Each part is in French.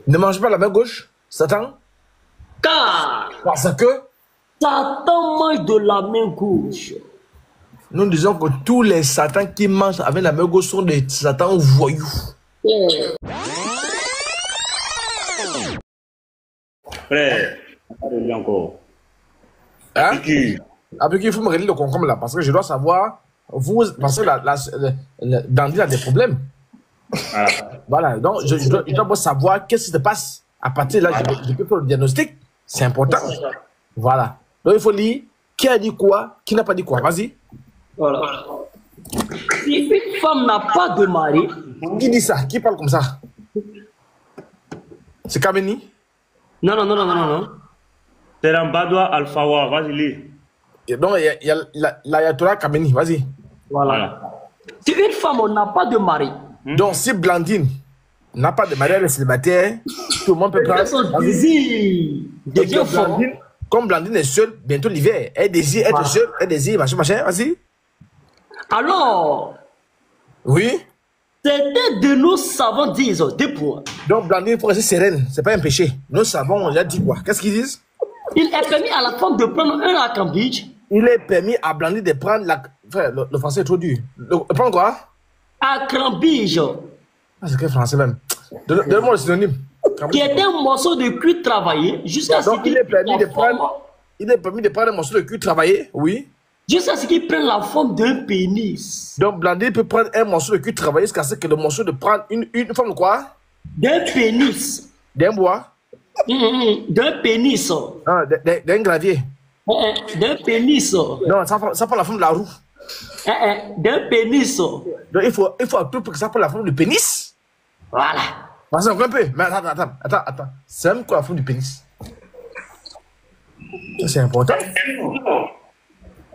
Ne mange pas la main gauche, Satan. Car Parce que Satan mange de la main gauche. nous disons que tous les satans qui mangent avec la main gauche sont des satans voyous. Frère, pas de lui encore. Hein? Avec il faut me régler le concombre là, parce que je dois savoir, vous, parce que Dandy a des problèmes. Voilà, donc je dois savoir qu'est-ce qui se passe. À partir de là, je peux faire le diagnostic. C'est important. Voilà. Donc il faut lire qui a dit quoi, qui n'a pas dit quoi. Vas-y. Voilà. Si une femme n'a pas de mari. Qui dit ça? Qui parle comme ça? C'est Kameni? Non. C'est Rambadoua Alphawa, vas-y, lis. Et donc il y a l'ayatollah Kameni, vas-y. Voilà. Si une femme n'a pas de mari. Donc si Blandine n'a pas de mari, elle est célibataire, tout le monde peut prendre. Son désir devient fort. Comme Blandine est seule, bientôt l'hiver, elle désire être seule, elle désire machin, vas-y. Alors, oui. certains de nos savants disent deux points. Donc Blandine, il faut rester sereine, c'est pas un péché. Nos savants, on a dit quoi? Qu'est-ce qu'ils disent? Il est permis à la femme de prendre un Akambidge. Il est permis à Blandine de prendre la. Frère, le français est trop dur. Prendre quoi? Akambidge. Ah, c'est quel français même? Donne-moi le synonyme. Qui est un morceau de cuir travaillé jusqu'à ce qu'il prenne la forme. Il est permis de prendre un morceau de cuir travaillé, oui. Jusqu'à ce qu'il prenne la forme d'un pénis. Donc Blandine peut prendre un morceau de cuir travaillé jusqu'à ce que le morceau de prendre une forme de quoi? D'un pénis. D'un bois? D'un pénis. Ah, d'un gravier. D'un pénis. Non, ça prend la forme de la roue. D'un pénis. Donc il faut à tout pour que ça prenne la forme du pénis. Voilà. Parce un peu. Mais attends. C'est même quoi la forme du pénis? Ça c'est important.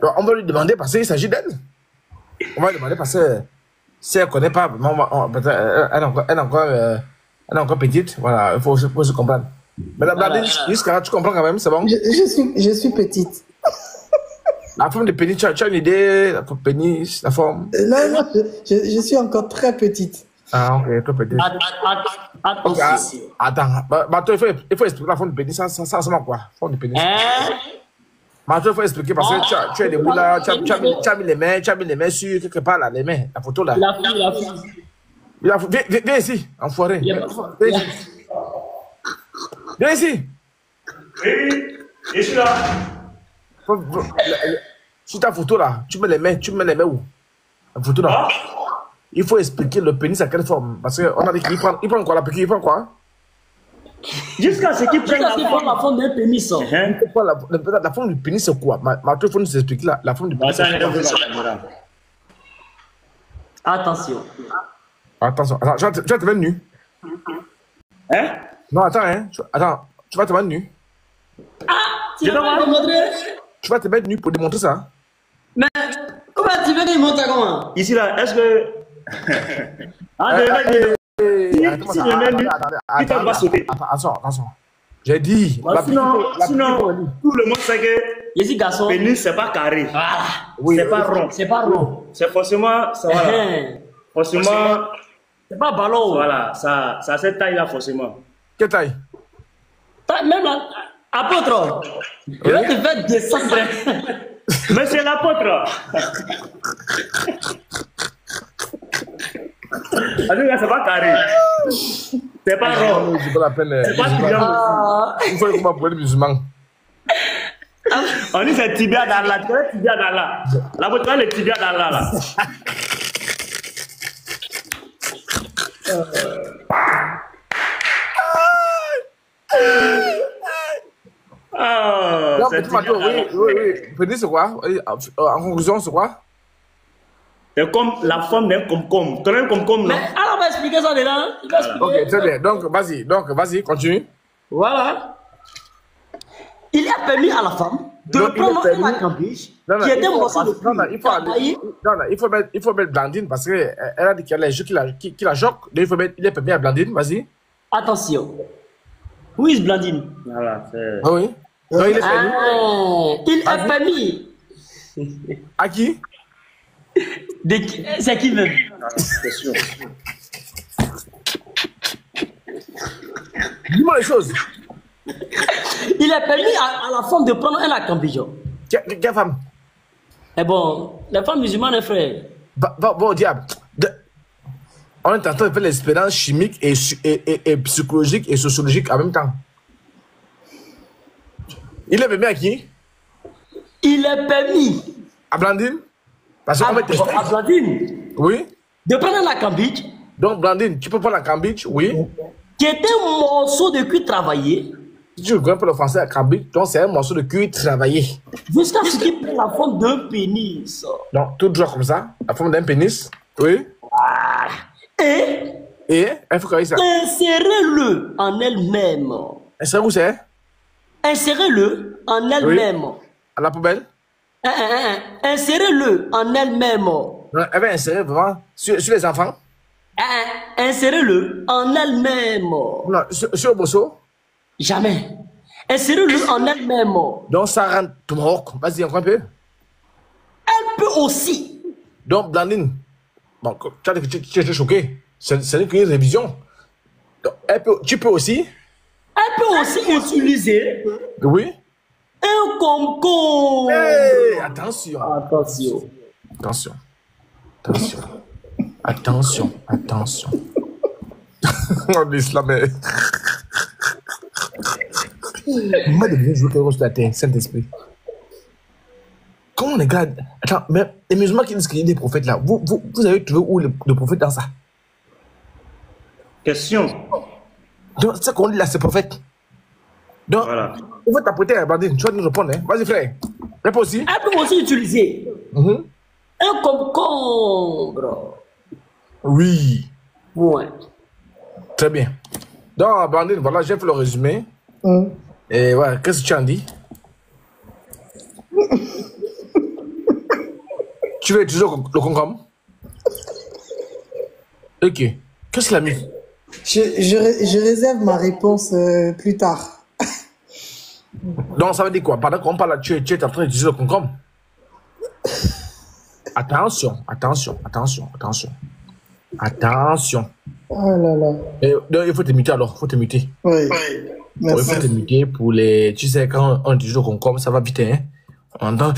Donc, on va lui demander parce qu'il s'agit d'elle. On va lui demander parce que si elle ne connaît pas, elle est encore petite. Voilà, il faut se comprendre. Mais la Blandine, jusqu'à là, tu comprends quand même, c'est bon? Je suis petite. La forme de pénis, tu as une idée? La forme de pénis, la forme? Non, je suis encore très petite. Ah, ok, toi petite. Attention. Attends, toi, il faut expliquer la forme de pénis, ça ressemble à quoi? Forme de pénis. Maintenant, il faut expliquer parce que tu as des bouts là, tu as mis les mains sur quelque part là, les mains, la photo là. La fille. Viens ici, enfoiré. Viens ici. Oui, je suis là. Sur ta photo là, tu mets les mains où? La photo là. Il faut expliquer le pénis à quelle forme. Parce qu'on a dit qu'il prend quoi la piqûre, il prend quoi? Jusqu'à ce qu'il prenne la forme d'un pénis. La forme du pénis, c'est quoi? Maintenant, il faut nous expliquer la forme du pénis. Attention. Attention, tu vas te mettre nu. Hein? Non, attends, tu vas te mettre nu. Tu vas me montrer? Tu vas te mettre nu pour démontrer ça. Mais comment tu veux qu'il montre comment? Ici là, est-ce que. Attention. J'ai dit. Sinon, tout le monde sait que. Ici, garçon. Pénis, c'est pas carré. Voilà. Oui, c'est pas rond. C'est pas rond. C'est forcément. Forcément. C'est pas ballon. Voilà, ça a cette taille là, forcément. Quelle taille? Même là, apôtre, je vais te faire descendre. Mais c'est l'apôtre. C'est pas carré. C'est pas rond. C'est pas la peine. C'est pas triangle. Il faut qu'on va les musulmans. On dit c'est tibia d'Allah. Tu vois tibia d'Allah. L'apôtre, le tibia d'Allah là. Oui. Pénis, c'est quoi? En conclusion, c'est quoi? C'est comme la forme d'un concombre. Tu as un concombre, non? Mais alors, on va expliquer ça dedans. Ok, très bien. Donc, vas-y, continue. Voilà. Il est permis à la femme de prendre un Akambidge qui est un morceau de cuir. Il faut mettre Blandine parce qu'elle a dit qu'il y a les jeux qui la choquent. Donc, il est permis à Blandine, vas-y. Attention. Où est Blandine? Voilà, c'est. Ah oui. Non, il est permis. Il est permis À qui? C'est qui même? C'est sûr. Dis-moi les choses. Il a permis à la femme de prendre un acambigeon. Quelle femme? Eh bon, la femme musulmane, frère. Bon, diable. On est en train de faire l'expérience chimique et psychologique et sociologique en même temps. Il est permis à qui? Il est permis. À Blandine? Parce qu'on va tester. À Blandine. Oui. De prendre un acambiche. Donc, Blandine, tu peux prendre la cambiche, oui. Qui est un morceau de cuir travaillé. Si tu connais pas le français, la cambiche, donc c'est un morceau de cuir travaillé. Jusqu'à ce qu'il prenne la forme d'un pénis. Donc, tout droit comme ça, la forme d'un pénis, oui. Et il faut ça. Insérez-le en elle-même. Insérez où c'est? Insérez-le en elle-même. Oui. À la poubelle? Insérez-le en elle-même. Elle va insérer vraiment sur les enfants? Insérez-le en elle-même. Non, sur le bosso? Jamais. Insérez-le en elle-même. Donc ça rentre tout mort. Vas-y, encore un peu. Elle peut aussi. Donc, Blandine, bon, tu es choqué. C'est une révision. Donc, tu peux aussi? Elle peut aussi utiliser. Oui. Un concombre. Hey, attention. Attention. Attention. Attention. Attention. Attention. Oh, l'islam est... Moi, de bien jouer quelque chose sur la terre, Saint-Esprit. Comment les gars... Attends, mais les musulmans qui disent qu'il y a des prophètes là, vous avez trouvé où le prophète dans ça? Question. Donc, c'est qu'on dit là, c'est prophète. Donc, voilà. On va t'apporter à Blandine, tu vas nous répondre. Hein? Vas-y, frère. Réponds aussi. Elle peut aussi utiliser un concombre. Oui. Ouais. Très bien. Donc, Blandine, voilà, j'ai fait le résumé. Et ouais, qu'est-ce que tu en dis? Tu veux utiliser le concombre? Ok. Qu'est-ce qu'il a mis? Je réserve ma réponse plus tard. Donc, ça veut dire quoi? Pendant qu'on parle là, tu es en train d'utiliser le concombre? Attention, attention, attention, attention. Attention. Oh là là. Donc, il faut te muter alors, il faut te muter. Oui. Il faut te muter pour les... Tu sais, quand on utilise le concombre, ça va vite, hein? On entend...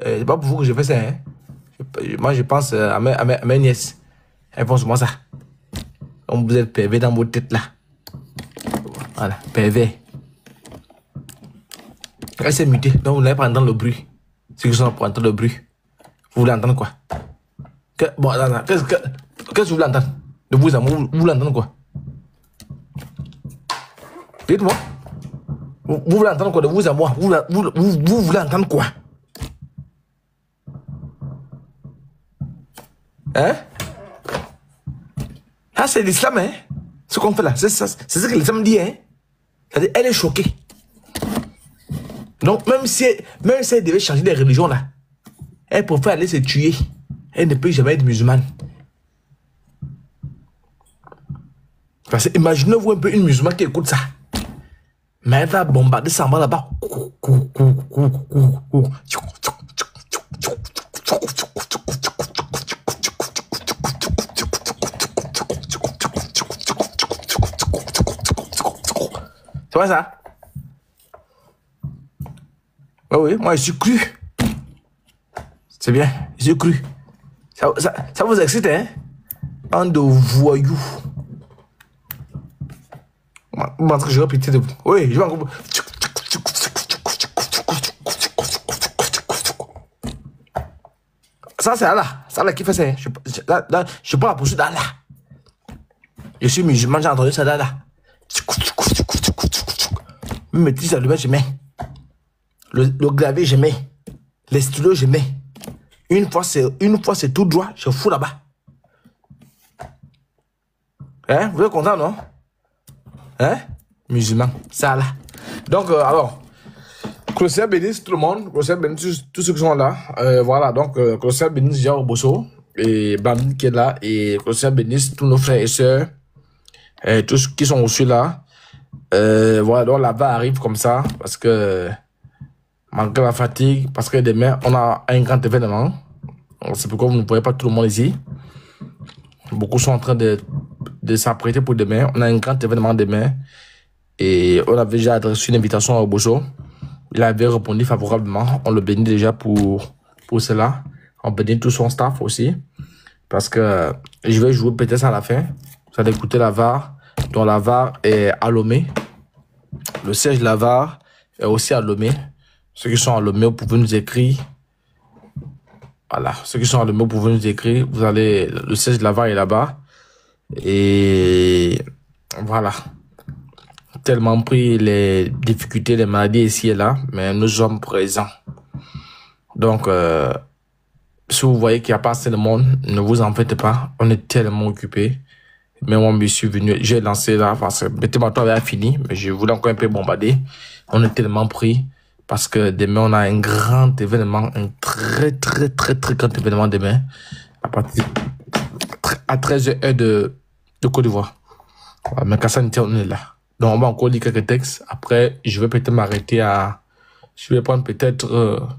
C'est pas pour vous que je fais ça, hein? Moi, je pense à mes nièces. Elles font souvent ça. Comme vous êtes pervers dans vos têtes là. Voilà, pervers. Elle s'est mutée, donc vous n'avez pas entendre le bruit. Ceux qui sont pour entendre le bruit. Vous voulez entendre quoi? Bon, qu'est-ce que vous voulez entendre? De vous à moi, vous voulez entendre quoi? Dites-moi. Vous voulez entendre quoi de vous à moi? Vous voulez entendre quoi? Hein? Ah, c'est l'islam, hein? Ce qu'on fait là, c'est ce que l'islam dit, hein? C'est-à-dire, elle est choquée. Donc, même si elle devait changer de religion là, elle préfère aller se tuer. Elle ne peut jamais être musulmane. Parce que imaginez-vous un peu une musulmane qui écoute ça. Mais elle va bombarder sa main là-bas. C'est vrai ça? Oui, moi je suis cru. C'est bien, je suis cru. Ça vous excite, hein? Bande de voyous. Moi, je vais répéter de vous. Oui, je vais encore. Ça, c'est Allah. C'est Allah qui fait ça. Là, je prends la poursuite d'Allah. Je suis musulman, j'ai entendu ça d'Allah. Même mes petits allumettes, je mets. Le clavier, je mets. Les stylos, je mets. Une fois, c'est tout droit, je fous là-bas. Hein? Vous êtes content, non? Hein? Musulman, ça là. Donc, alors, que le Seigneur bénisse tout le monde, que le Seigneur bénisse tous ceux qui sont là. Voilà, donc, que le Seigneur bénisse Jao Bosso. et Bambine qui est là, et que le Seigneur bénisse tous nos frères et sœurs, et tous ceux qui sont aussi là. Voilà, donc là-bas arrive comme ça, parce que malgré la fatigue, parce que demain, on a un grand événement. C'est pourquoi vous ne voyez pas tout le monde ici. Beaucoup sont en train de s'apprêter pour demain. On a un grand événement demain. Et on avait déjà adressé une invitation à Oboso. Il avait répondu favorablement. On le bénit déjà pour cela. On bénit tout son staff aussi. Parce que je vais jouer peut-être à la fin. Vous allez écouter la VAR. Donc la VAR est à Lomé. Le siège de la VAR est aussi à Lomé. Ceux qui sont à Lomé, vous pouvez nous écrire. Voilà. Ceux qui sont à Lomé, vous pouvez nous écrire. Vous allez, le siège de la VAR est là-bas. Et voilà. Tellement pris les difficultés, les maladies ici et là, mais nous sommes présents. Donc, si vous voyez qu'il n'y a pas assez de monde, ne vous en faites pas. On est tellement occupés. Mais moi, je suis venu, j'ai lancé là, parce que Bétémato avait fini, mais je voulais encore un peu bombarder. On est tellement pris, parce que demain, on a un grand événement, un très grand événement demain, à 13h de Côte d'Ivoire. Mais Kassan, on est là. Donc, on va encore lire quelques textes. Après, je vais peut-être m'arrêter à... Je vais prendre peut-être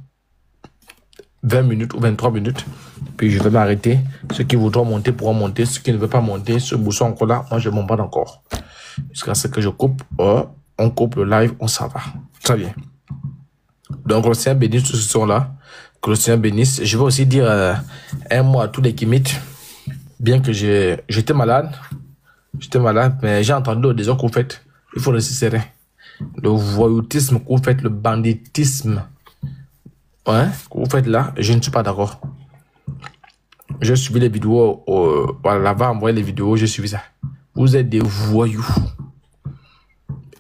20 minutes ou 23 minutes. Puis, je vais m'arrêter. Ceux qui voudront monter pourront monter. Ceux qui ne veulent pas monter, ce bouchon encore là, moi, je m'en bats encore. Jusqu'à ce que je coupe. On coupe le live, on s'en va. Très bien. Donc, le Seigneur bénisse tous ceux qui sont là. Que le Seigneur bénisse. Je vais aussi dire un mot à tous les Kimites. Bien que j'étais malade. J'étais malade, mais j'ai entendu des gens que vous faites. Il faut rester serein. Le voyoutisme que vous faites, le banditisme, ouais, que vous faites là, je ne suis pas d'accord. J'ai suivi les vidéos, voilà, là-bas, envoyé les vidéos, j'ai suivi ça. Vous êtes des voyous.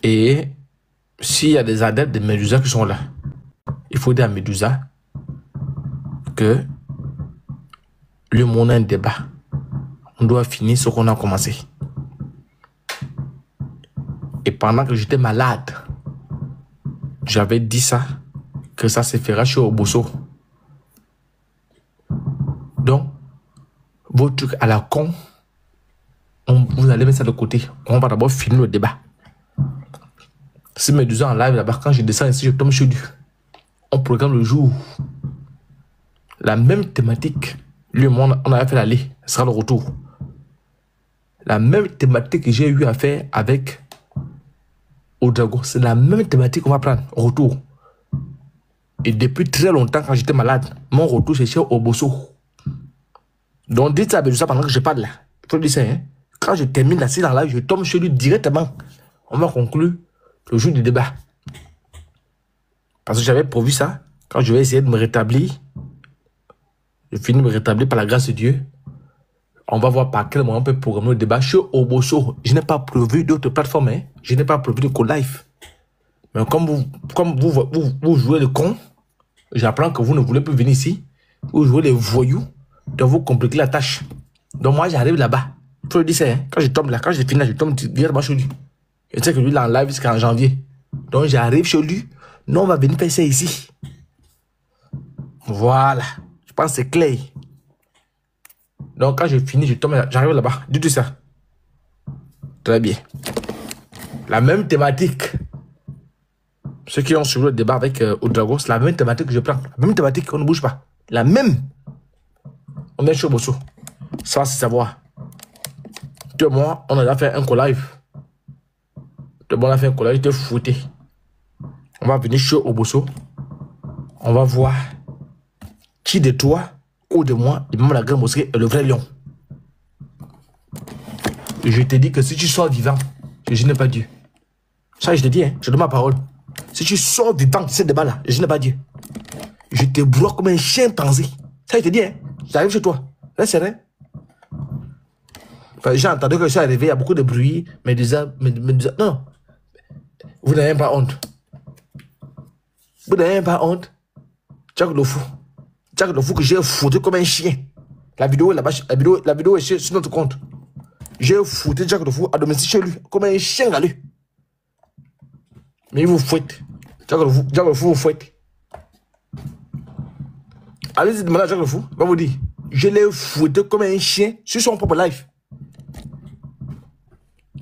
Et s'il y a des adeptes de Medusa qui sont là, il faut dire à Medusa que le monde a un débat. On doit finir ce qu'on a commencé. Et pendant que j'étais malade, j'avais dit ça, que ça se fera chez Oboso. Donc, vos trucs à la con, vous allez mettre ça de côté. On va d'abord finir le débat. Si mes 2 ans en live là-bas, quand je descends ici, je tombe chez lui. On programme le jour. La même thématique, lui et moi, on avait fait l'aller, ce sera le retour. La même thématique que j'ai eu à faire avec Ouedraogo, c'est la même thématique qu'on va prendre au retour. Et depuis très longtemps, quand j'étais malade, mon retour c'est chez Oboso. Donc dites ça à Medusa pendant que je parle là. Il faut dire ça, hein. Quand je termine la séance là, je tombe chez lui directement. On va conclure le jour du débat. Parce que j'avais prévu ça. Quand je vais essayer de me rétablir, je finis de me rétablir par la grâce de Dieu. On va voir par quel moment on peut programmer le débat chez Oboso. Je n'ai pas prévu d'autres plateformes. Hein. Je n'ai pas prévu de co-live. Mais comme vous jouez le con, j'apprends que vous ne voulez plus venir ici. Vous jouez les voyous. Donc vous compliquez la tâche. Donc moi j'arrive là-bas. Il faut le dire ça. Hein. Quand je tombe là, quand je finis là, je tombe directement chez lui. Je sais que lui il est en live jusqu'en janvier. Donc j'arrive chez lui. Nous on va venir faire ça ici. Voilà. Je pense que c'est clair. Donc quand je finis, je tombe, j'arrive là-bas. Dis tout ça. Très bien. La même thématique. Ceux qui ont suivi le débat avec Ouedraogo, c'est la même thématique que je prends. La même thématique, on ne bouge pas. La même. On est chez Oboso. Ça, c'est savoir. Toi et moi, on a fait un co-live. Toi et moi, on a fait un co-live, j'étais fouetté. On va venir chez Oboso. On va voir qui de toi ou de moi, de même la grande mosquée, est le vrai lion. Je te dis que si tu sors vivant, je n'ai pas Dieu. Ça, je te dis, hein, je donne ma parole. Si tu sors vivant de ce débat-là, je n'ai pas Dieu. Je te broie comme un chien pensé. Ça, je te dis, hein, j'arrive chez toi. Reste serein. Enfin, j'ai entendu que je suis arrivé, il y a beaucoup de bruit, mais non. Vous n'avez même pas honte. Vous n'avez même pas honte. Jack le fou. Jack le fou que j'ai foutu comme un chien. La vidéo est là-bas, la vidéo est sur notre compte. J'ai foutu Jack le fou à domicile chez lui, comme un chien galeux. Mais il vous fouette. Jack le fou vous fouette. Allez-y demander à Jack le fou, va vous dire. Je l'ai fouetté comme un chien sur son propre live.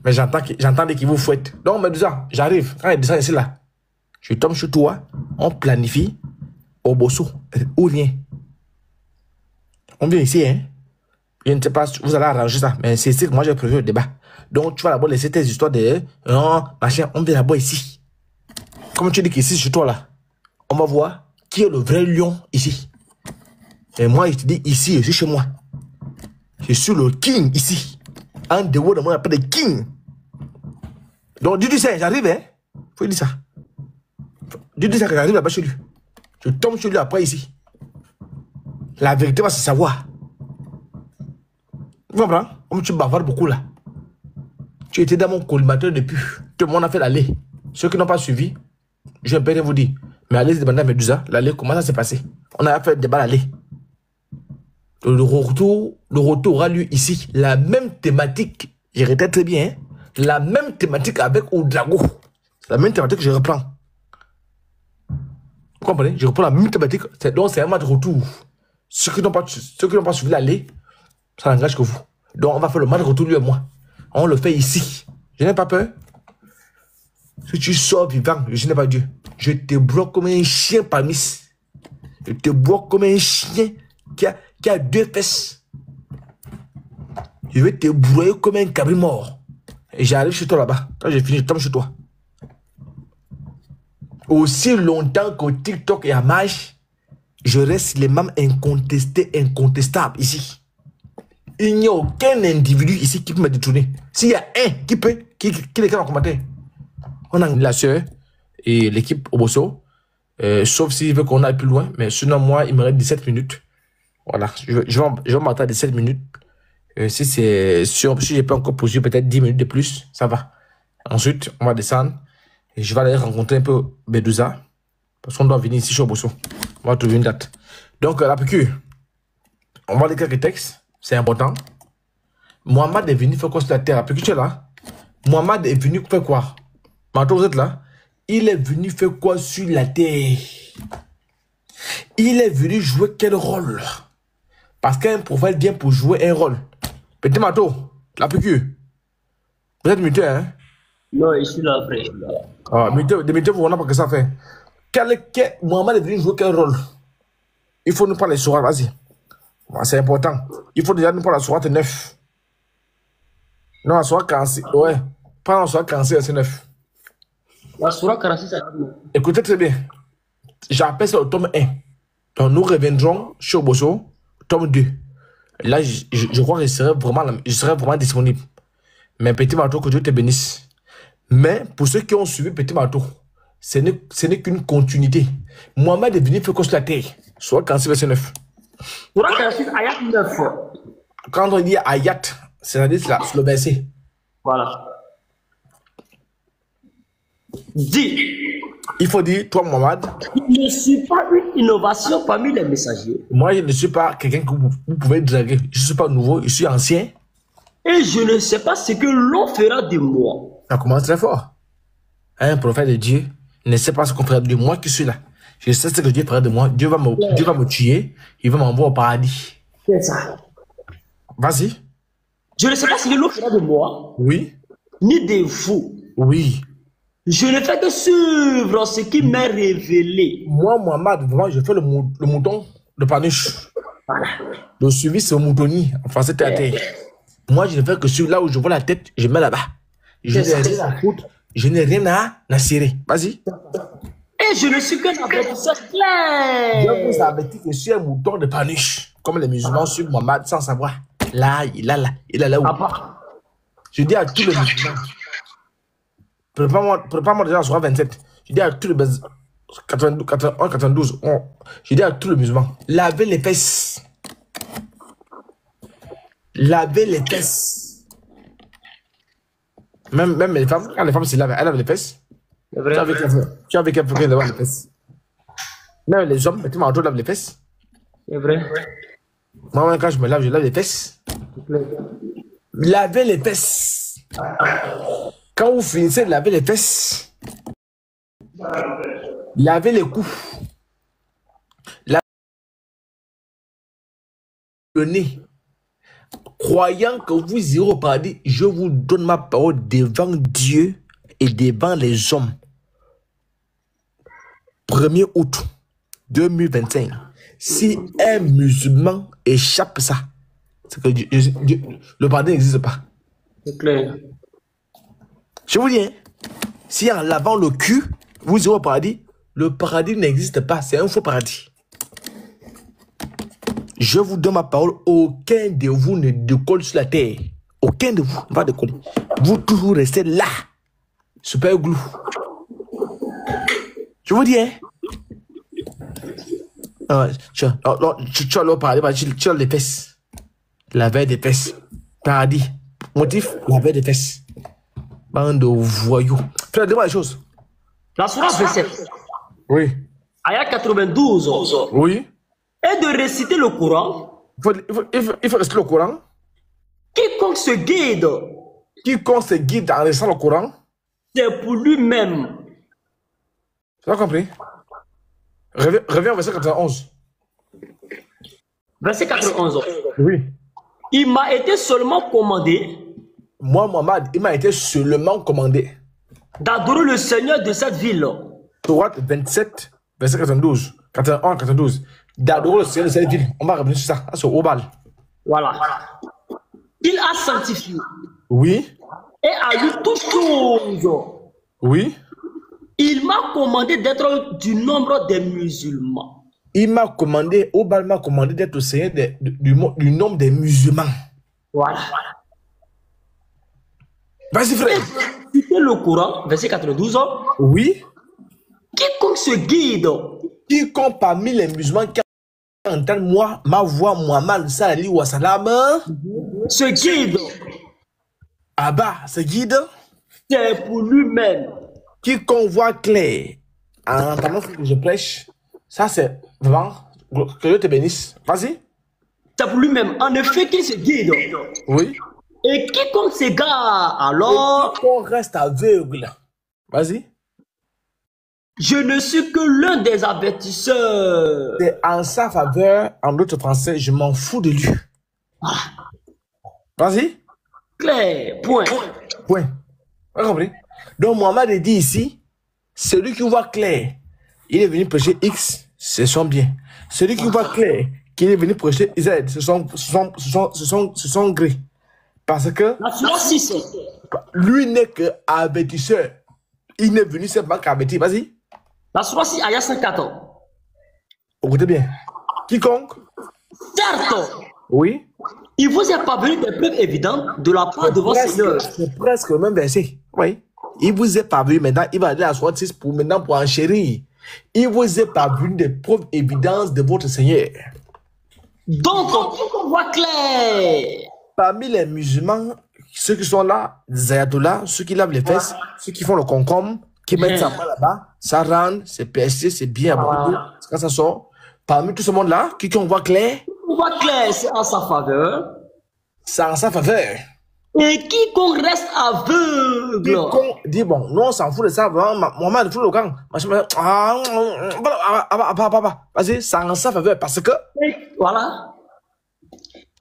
Mais j'entends qu'il vous fouette. Donc, Medusa, j'arrive. Quand il descend ici, là, je tombe sur toi. On planifie au bosso ou rien. On vient ici, hein. Je ne sais pas si vous allez arranger ça, mais c'est ici que moi j'ai prévu le débat. Donc, tu vas d'abord laisser tes histoires de machin. On vient d'abord ici. Comme tu dis qu'ici, sur toi, là, on va voir qui est le vrai lion ici. Et moi, je te dis ici, je suis chez moi. Je suis le king ici. En dehors de moi, il n'y a pas de king. Donc, dis-lui ça, j'arrive, hein. Faut lui dire ça. Dis-lui ça que j'arrive là-bas chez lui. Je tombe sur lui après ici. La vérité va se savoir. Tu comprends? Comme tu bavardes beaucoup là. Tu étais dans mon collimateur depuis. Tout le monde a fait l'aller. Ceux qui n'ont pas suivi, je vais bien vous dire. Mais allez demander à Medusa, l'aller, comment ça s'est passé? On a fait le débat l'aller. Le retour aura lieu ici. La même thématique, je répète très bien, hein? La même thématique avec Oudrago. La même thématique que je reprends. Vous comprenez? Je reprends la même thématique. Donc c'est un match de retour. Ceux qui n'ont pas suivi l'aller, ça n'engage que vous. Donc on va faire le match de retour lui et moi. On le fait ici. Je n'ai pas peur. Si tu sors vivant, je n'ai pas Dieu. Je te bloque comme un chien parmi. Je te bloque comme un chien qui a 2 fesses. Je vais te broyer comme un cabri mort. Et j'arrive chez toi là-bas. Quand j'ai fini, je tombe chez toi. Aussi longtemps qu'au TikTok et à Mage, je reste les mêmes incontestables ici. Il n'y a aucun individu ici qui peut me détourner. S'il y a un qui peut, qui l'écrit en commentaire. On a la soeur et l'équipe Obosso. Sauf s'il veut qu'on aille plus loin. Mais sinon, moi, il me reste 17 minutes. Voilà. Je vais m'attendre 17 minutes. Si j'ai pas encore posé peut-être 10 minutes de plus, ça va. Ensuite, on va descendre. Et je vais aller rencontrer un peu Medusa. Parce qu'on doit venir ici chez Obosso. On va trouver une date. Donc, la PQ, on va lire quelques textes. C'est important. Mohamed est venu faire quoi sur la terre? La PQ, tu es là? Mohamed est venu faire quoi? Maintenant, vous êtes là? Il est venu faire quoi sur la terre? Il est venu jouer quel rôle? Parce qu'un prophète vient pour jouer un rôle. Petit Mato, la PQ. Vous êtes muté, hein? Non, je suis là, frère. Ah, muté, vous n'avez pas que ça fait. Mohamed est venu jouer quel rôle? Il faut nous parler sur vas-y. C'est important. Il faut déjà nous parler sur 9. Non, la soirée 46. Ouais. Pas la soirée 46, c'est 9. La soirée 46, c'est 9. Écoutez très bien. J'appelle ça le tome 1. Donc nous reviendrons sur Obosso, tome 2. Là, je crois que je serai vraiment disponible. Mais Petit Mato, que Dieu te bénisse. Mais pour ceux qui ont suivi Petit Mato, ce n'est qu'une continuité. Mohamed est venu faire quoi sur la terre? Soit 46, verset 9. Sourate 46, ayat 9. Quand on dit ayat, c'est-à-dire c'est le verset. Voilà. Dis. Il faut dire, toi, Mohamed. Je ne suis pas une innovation parmi les messagers. Moi, je ne suis pas quelqu'un que vous pouvez draguer. Je ne suis pas nouveau, je suis ancien. Et je ne sais pas ce que l'on fera de moi. Ça commence très fort. Un prophète de Dieu ne sait pas ce qu'on fera de moi qui suis là. Je sais ce que Dieu fera de moi. Dieu va me tuer. Il va m'envoyer au paradis. C'est ça. Vas-y. Je ne sais pas ce que l'on fera de moi. Oui. Ni de vous. Oui. Je ne fais que suivre ce qui m'est révélé. Moi, Mohamed, vraiment, je fais le mouton de Paniche. Voilà. Le suivi, c'est au moutonnier. En français, terre à terre. Moi, je ne fais que suivre là où je vois la tête, je mets là-bas. Je n'ai rien à foutre. Je n'ai rien à cirer. Vas-y. Et je ne suis qu'un avertisseur clair. Je vous avertis que je suis un mouton de Paniche. Comme les musulmans suivent Mohamed sans savoir. Là, il est là où. Je dis à tous les musulmans. Prépare-moi déjà sur 27. Je dis à tous les 92. Je dis à tous les musulmans. Lavez les fesses. Lavez les fesses. Même les femmes, quand les femmes se lavent, elles lavent les fesses. Tu as avec quelqu'un lavant les fesses. Même les hommes, tu m'as lave les fesses. C'est vrai. Moi, quand je me lave les fesses. Lavez les fesses. Quand vous finissez de laver les fesses, lavez les coups. nez, croyant que vous irez au paradis, je vous donne ma parole devant Dieu et devant les hommes. 1er août 2025. Si un musulman échappe ça, c'est que le paradis n'existe pas. C'est clair. Je vous dis, hein, si en lavant le cul, vous irez au paradis, le paradis n'existe pas. C'est un faux paradis. Je vous donne ma parole, aucun de vous ne décolle sur la terre. Aucun de vous ne va décoller. Vous toujours restez là. Super glue. Je vous dis, hein. Tu as le paradis, tu as les fesses. La veille des fesses. Paradis. Motif, la veille des fesses. Bande de voyous. Fais la les choses. La sourate 27. Oui. Ayat 92. Oui. Et de réciter le Coran. Il faut réciter le Coran. Quiconque se guide. Quiconque se guide en récitant le Coran. C'est pour lui-même. Tu as compris? Reviens au verset 91. Verset 91. Oui. Il m'a été seulement commandé. Moi, Mohamed, il m'a été seulement commandé d'adorer le Seigneur de cette ville. Sourate 27, verset 92. 81, 92. D'adorer le Seigneur de cette ville. On va revenir sur ça. C'est au bal. Voilà. Il a sanctifié. Oui. Et a lu toutes choses. Oui. Il m'a commandé d'être du nombre des musulmans. Il m'a commandé, au bal m'a commandé d'être au Seigneur du nombre des musulmans. Voilà. Vas-y, frère. Citez le Coran, verset 92. Oui. Quiconque se guide. Quiconque parmi les musulmans qui entendent moi, ma voix, Muhammad sallallahu wa sallam, se guide. Abba, se guide. C'est pour lui-même. Quiconque voit clair en entendant ce que je prêche, ça c'est vraiment que Dieu te bénisse. Vas-y. C'est pour lui-même. En effet, qu'il se guide. Oui. Et quiconque s'égare, alors... Et quiconque reste aveugle. Vas-y. Je ne suis que l'un des avertisseurs. C'est en sa faveur, en d'autres français, je m'en fous de lui. Ah. Vas-y. Clair. Point. Point. Vous compris? Donc, Mohamed dit ici, celui qui voit clair, il est venu prêcher X, c'est son bien. Celui qui voit clair, qu'il est venu prêcher Z, c'est son gré. Parce que lui n'est que avertisseur. Il n'est venu seulement qu'avertir. Vas-y. La sourate 6, ayat 114. Écoutez bien. Quiconque. Certes. Oui. Il vous est parvenu des preuves évidentes de la part de votre Seigneur. C'est presque le même verset. Oui. Il vous est parvenu maintenant. Il va aller à la sourate 6 pour enchérir. Il vous est parvenu des preuves évidentes de votre Seigneur. Donc, on voit clair. Parmi les musulmans, ceux qui sont là, des ayatollahs, ceux qui lavent les fesses, ceux qui font le concombre, qui mettent sa main là-bas, ça rentre, c'est percé, c'est bien abordé, quand ça sort. Parmi tout ce monde-là, qui on voit clair, on voit clair, c'est en sa faveur. C'est en sa faveur. Et quiconque reste aveugle. Quiconque dit bon, nous on s'en fout de ça, maman, il faut le camp. Vas-y, c'est en sa faveur parce que. Voilà.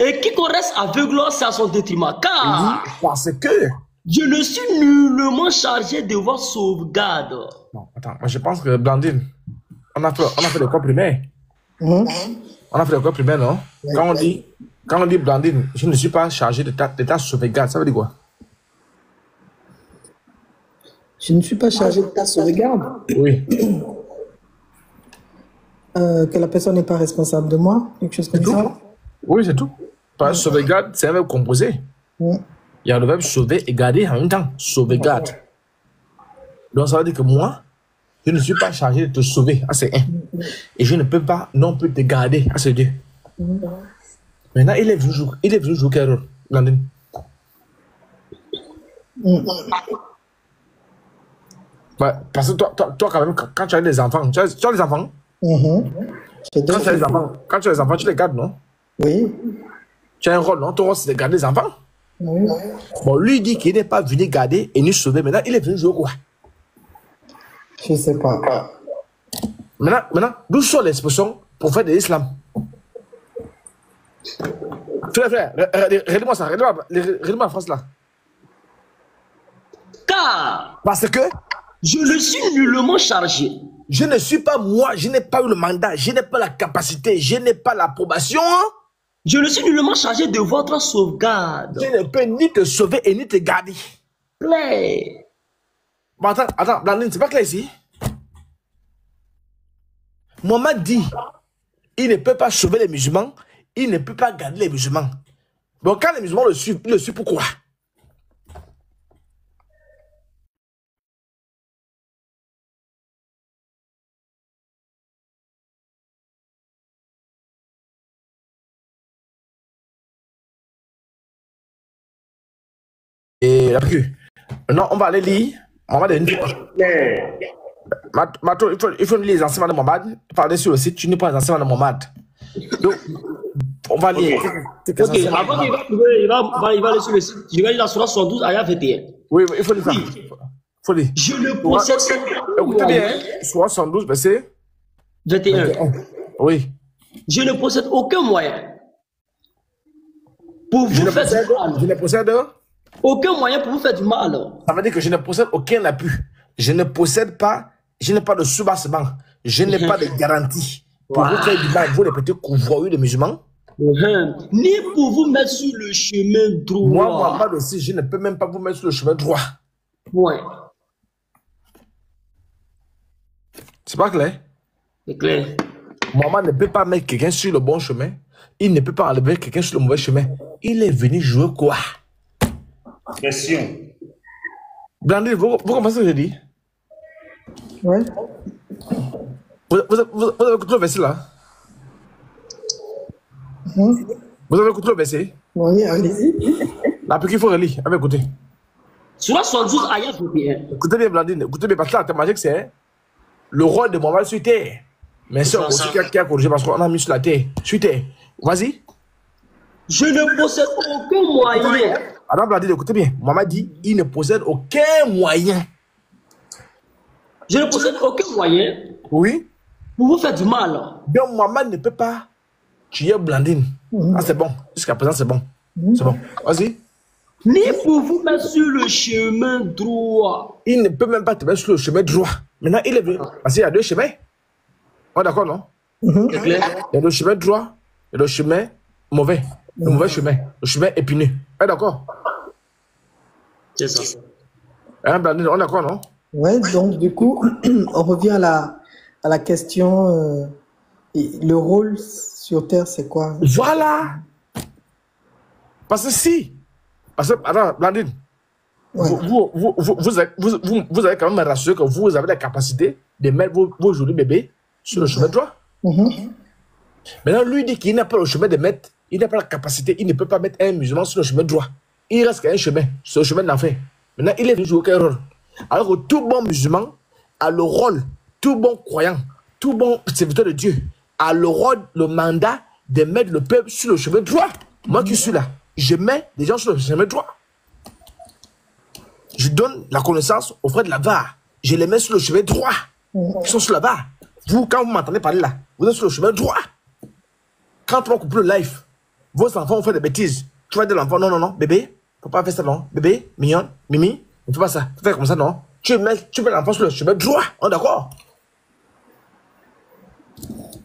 Et quiconque reste aveugle, c'est à son détriment. Car. Parce que. Je ne suis nullement chargé de votre sauvegarde. Non, attends, moi je pense que Blandine, on a fait l'école primaire. On a fait l'école primaire, non? Quand on dit Blandine, je ne suis pas chargé de ta sauvegarde, ça veut dire quoi? Je ne suis pas chargé de ta sauvegarde. Oui. Que la personne n'est pas responsable de moi, quelque chose comme ça. Oui, c'est tout. Parce que sauvegarde, c'est un verbe composé. Il y a le verbe sauver et garder en même temps. Sauvegarde. Donc ça veut dire que moi, je ne suis pas chargé de te sauver. Ah, c'est un. Et je ne peux pas non plus te garder. Ah, c'est deux. Maintenant, il est venu jouer quel rôle, Blandine? Ouais, parce que toi, quand même, quand tu as des enfants, tu as des enfants? Quand tu as des enfants, tu les gardes, non? Oui. Tu as un rôle, non? Ton rôle, c'est de garder les enfants? Oui. Bon, lui dit qu'il n'est pas venu garder et nous sauver. Maintenant, il est venu jouer quoi? Je ne sais pas. Maintenant, d'où sort l'expression prophète de l'islam? Frère, regarde-moi ça, regarde-moi la France là. Car Parce que je ne suis nullement chargé. Je ne suis pas moi, je n'ai pas eu le mandat, je n'ai pas la capacité, je n'ai pas l'approbation. Je ne suis nullement chargé de votre sauvegarde. Je ne peux ni te sauver et ni te garder. Claire. Bon, attends, Blandine, c'est pas clair ici. Mohamed dit, il ne peut pas sauver les musulmans, il ne peut pas garder les musulmans. Bon, quand les musulmans le suivent, ils le suivent pourquoi? Et la plus. Maintenant, on va aller lire. On va donner Mato, il faut lire les enseignements de Mohamed. Parler sur le site, tu n'es pas les enseignements de Mohamed. Donc, on va lire. Ok, avant qu'il va aller sur le site, je vais lire la Sourate 72, ayat 21. Oui, il faut lire ça. Faut lire. Je ne possède écoutez bien, Sourate 72, verset 21. Oui. Je ne possède aucun moyen pour vous faire du mal. Je ne possède aucun moyen pour vous faire du mal. Ça veut dire que je ne possède aucun appui. Je ne possède pas, je n'ai pas de soubassement. Je n'ai pas de garantie. Pour vous faire du mal, vous les petits couvre-œil de musulmans. Ni pour vous mettre sur le chemin droit. Moi, Mohamed aussi, je ne peux même pas vous mettre sur le chemin droit. Ouais. C'est pas clair? C'est clair. Mohamed ne peut pas mettre quelqu'un sur le bon chemin. Il ne peut pas enlever quelqu'un sur le mauvais chemin. Il est venu jouer quoi? Question. Blandine, vous comprenez ce que je dis? Ouais. Vous avez écouté le verset là? Vous avez écouté le verset? Oui, allez-y. Là, puis qu'il faut relire. Avez écouté. Sourate 72, ayat 21. Écoutez bien, Blandine. Écoutez bien, parce que la thématique, c'est le rôle de Mohamed sur terre. Mais c'est aussi qui a corrigé parce qu'on a mis sur la terre. Sur terre. Vas-y. Je ne possède aucun moyen. Attends, Blandine, écoutez bien. Mohamed dit il ne possède aucun moyen. Je ne possède aucun moyen. Oui. Pour vous faire du mal. Donc, Mohamed ne peut pas tuer Blandine. Ah, c'est bon. Jusqu'à présent, c'est bon. C'est bon. Vas-y. Ni pour vous mettre sur le chemin droit. Il ne peut même pas te mettre sur le chemin droit. Maintenant, il est venu. Parce qu'il y a deux chemins. On est d'accord, non? C'est clair. Il y a le chemin droit et le chemin mauvais. Le mauvais chemin. Le chemin épineux. On est d'accord? C'est ça. Hein, Blandine, on est d'accord, non? Ouais, donc du coup, on revient à la question, le rôle sur Terre, c'est quoi? Voilà. Parce que si, attends, Blandine, ouais. vous avez quand même rassuré que vous avez la capacité de mettre vos jolis bébés sur le chemin droit. Maintenant, lui dit qu'il n'a pas le chemin de mettre, il n'a pas la capacité, il ne peut pas mettre un musulman sur le chemin droit. Il reste qu'un chemin, sur le chemin de l'enfer. Maintenant, il est venu jouer quel rôle? Alors que tout bon musulman a le rôle, tout bon croyant, tout bon serviteur de Dieu a le rôle, le mandat de mettre le peuple sur le chemin droit. Moi qui suis là, je mets les gens sur le chemin droit. Je donne la connaissance aux frères de la VAR. Je les mets sur le chemin droit. Ils sont sur la VAR. Vous, quand vous m'entendez parler là, vous êtes sur le chemin droit. Quand on coupe le live, vos enfants ont fait des bêtises. Tu vas dire à l'enfant, non, non, non, bébé, faut pas faire ça, non. Bébé, mignon, mimi, ne fais pas ça. Fais comme ça, non. Tu mets l'enfant sur le chemin droit. On est d'accord?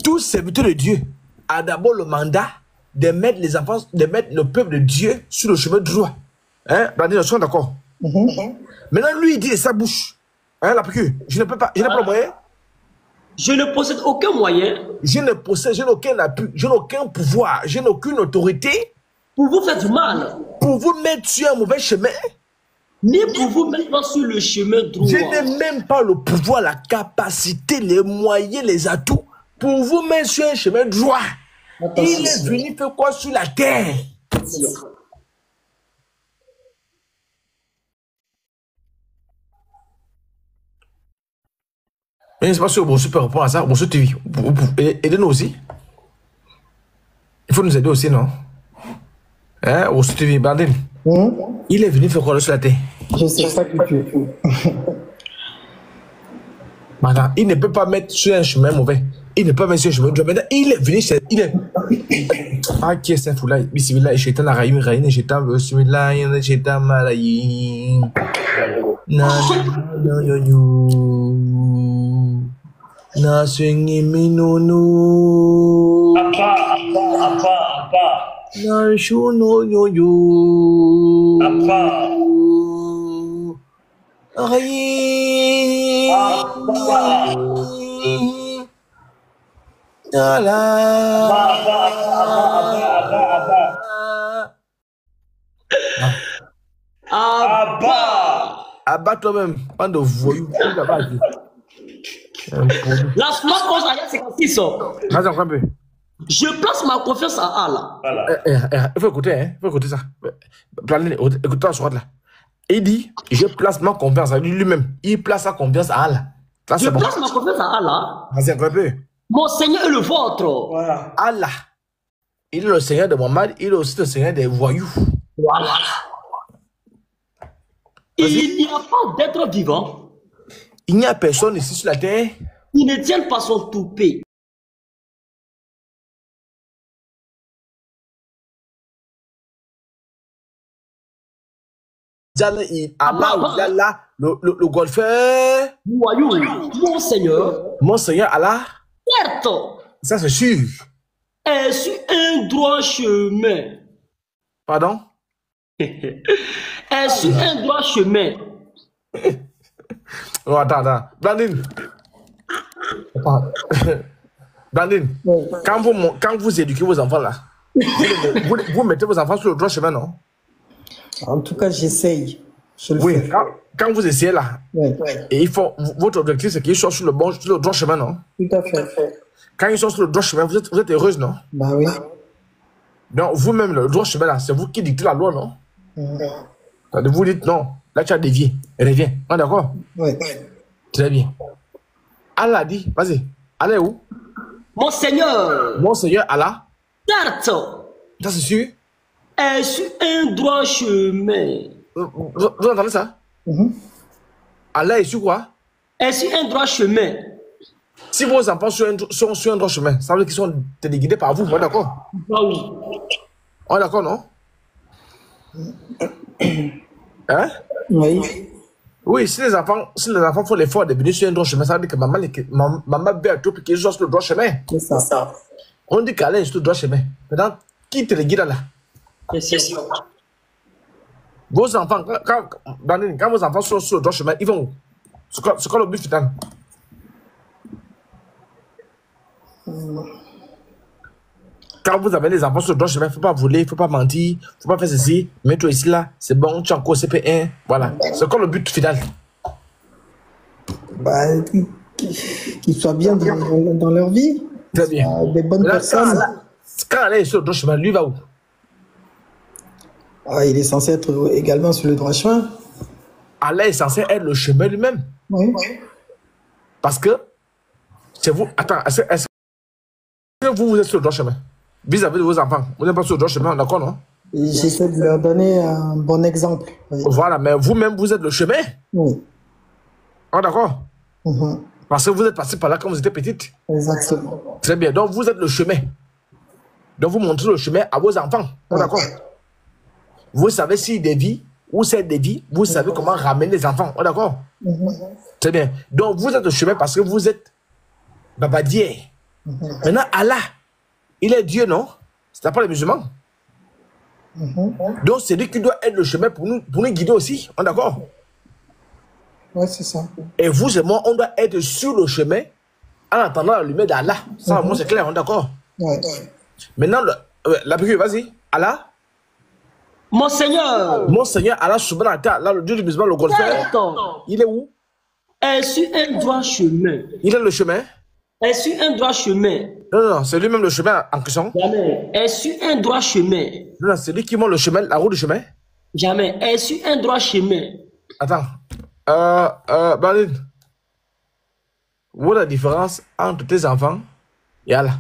Tout serviteur de Dieu a d'abord le mandat de mettre les enfants, de mettre le peuple de Dieu sur le chemin droit. Hein? Blandine, nous sommes d'accord? Maintenant, lui, il dit de sa bouche. Hein, la piqûre, je ne peux pas, je n'ai pas le moyen. Je ne possède aucun moyen. Je n'ai aucun appui, je n'ai aucun pouvoir, je n'ai aucune autorité. Pour vous faire du mal. Pour vous mettre sur un mauvais chemin. Ni pour vous mettre sur le chemin droit. Je n'ai même pas le pouvoir, la capacité, les moyens, les atouts pour vous mettre sur un chemin droit. Il est venu faire quoi sur la terre? Mais je ne sais pas si Bonsoir peut répondre à ça. Bonsoir TV. Aidez-nous aussi. Il faut nous aider aussi, non? Hein? Bonsoir TV, Blandine. Il est venu faire quoi sur la terre? Je sais pas que tu... Maintenant, il ne peut pas mettre sur un chemin mauvais. Il n'est pas venu sur le chemin du droit. Maintenant, il est venu, il est... Ah, qui est ce fou-là? Bismillah, shaitan arayim, raïne, shaitan, bismillah, shaitan malayim. Na, no, yo, yo. Na, swingi, minono. Apa. Na, shuno, yo, yo. Apa. Arayim. Abba toi-même, pas de voyous. La smart cause à 56. Vas-y, encore un peu. Je place ma confiance à Allah. Il faut écouter, hein. Il faut écouter ça. Écoute-toi sur là. Il dit, je place ma confiance à lui-même. Il place sa confiance à Allah. Ça, je place ma confiance à Allah. Vas-y, encore un peu. Mon Seigneur est le vôtre. Voilà. Allah. Il est le Seigneur de Mohammed. Il est aussi le Seigneur des voyous. Voilà. Il n'y a pas d'être vivant. Il n'y a personne ici sur la terre. Il ne tient pas son toupet. Allah, le golfeur. Voyou. Mon Seigneur. Mon Seigneur, Allah. Certes. Ça, c'est sûr. Est sur un droit chemin. Pardon? Est sur un droit chemin. Oh, attends. Blandine. Blandine, quand vous éduquez vos enfants là, vous mettez vos enfants sur le droit chemin, non? En tout cas, j'essaye. Oui, quand vous essayez là, et il faut, votre objectif c'est qu'ils soient sur le droit chemin, non? Tout à fait. Quand ils sont sur le droit chemin, vous êtes heureuse, non? Bah oui. Donc vous-même, le droit chemin là, c'est vous qui dictez la loi, non? Vous dites non, là tu as dévié, reviens. Ah, d'accord? Oui. Très bien. Allah dit, vas-y, Allah est où? Mon Seigneur. Mon Seigneur, Allah. Certes. Ça c'est sûr? Est sur un droit chemin. Vous entendez ça? Allah est sur quoi? Est sur un droit chemin. Si vos enfants sont sur un droit chemin, ça veut dire qu'ils sont téléguidés par vous, on est d'accord? Oui. On est d'accord, non? Hein? Oui. Oui, si les enfants font l'effort de venir sur un droit chemin, ça veut dire que maman veut à tout pour qu'ils soient sur le droit chemin. C'est ça. On dit qu'Allah est sur le droit chemin. Maintenant, qui téléguide là? Vos enfants, quand vos enfants sont sur le droit chemin, ils vont où? C'est quoi le but final? Quand vous avez les enfants sur le droit chemin, il ne faut pas voler, il ne faut pas mentir, il ne faut pas faire ceci, mets-toi ici là, c'est bon, tu as encore CP1, voilà. C'est quoi le but final? Bah, qu'ils soient bien dans leur vie. Très bien. Des bonnes personnes. Quand Allah est sur le droit chemin, lui va où? Ah, il est censé être également sur le droit chemin. Allah est censé être le chemin lui-même. Oui. Parce que, c'est vous. Attends, est-ce que vous êtes sur le droit chemin? Vis-à-vis de vos enfants. Vous n'êtes pas sur le droit chemin, d'accord, non? J'essaie de leur donner un bon exemple. Oui. Voilà, mais vous-même, vous êtes le chemin. Oui. Ah, d'accord? Parce que vous êtes passé par là quand vous étiez petite. Exactement. Très bien. Donc, vous êtes le chemin. Donc, vous montrez le chemin à vos enfants. Ah, d'accord? Vous savez s'ils dévient ou c'est dévie, vous savez comment ramener les enfants. Ah, d'accord? Très bien. Donc, vous êtes le chemin parce que vous êtes babadier. Maintenant, Allah, il est Dieu, non? C'est pas les musulmans. Donc, c'est lui qui doit être le chemin pour nous guider aussi. On est d'accord? Oui, c'est ça. Et vous et moi, on doit être sur le chemin en attendant la lumière d'Allah. Ça, moi, c'est clair, on est d'accord? Ouais. Maintenant, la prière, vas-y. Allah. Mon Seigneur. Mon Seigneur, Allah subhanahu wa ta'ala, le Dieu du musulman, le golfeur. Il est où? Est sur un droit chemin. Il est le chemin? Est sur un droit chemin. Non, c'est lui-même le chemin en question. Jamais. Est sur un droit chemin. Non, c'est lui qui monte le chemin, la route du chemin. Jamais. Est sur un droit chemin. Attends. Blandine. Où est la différence entre tes enfants et Allah?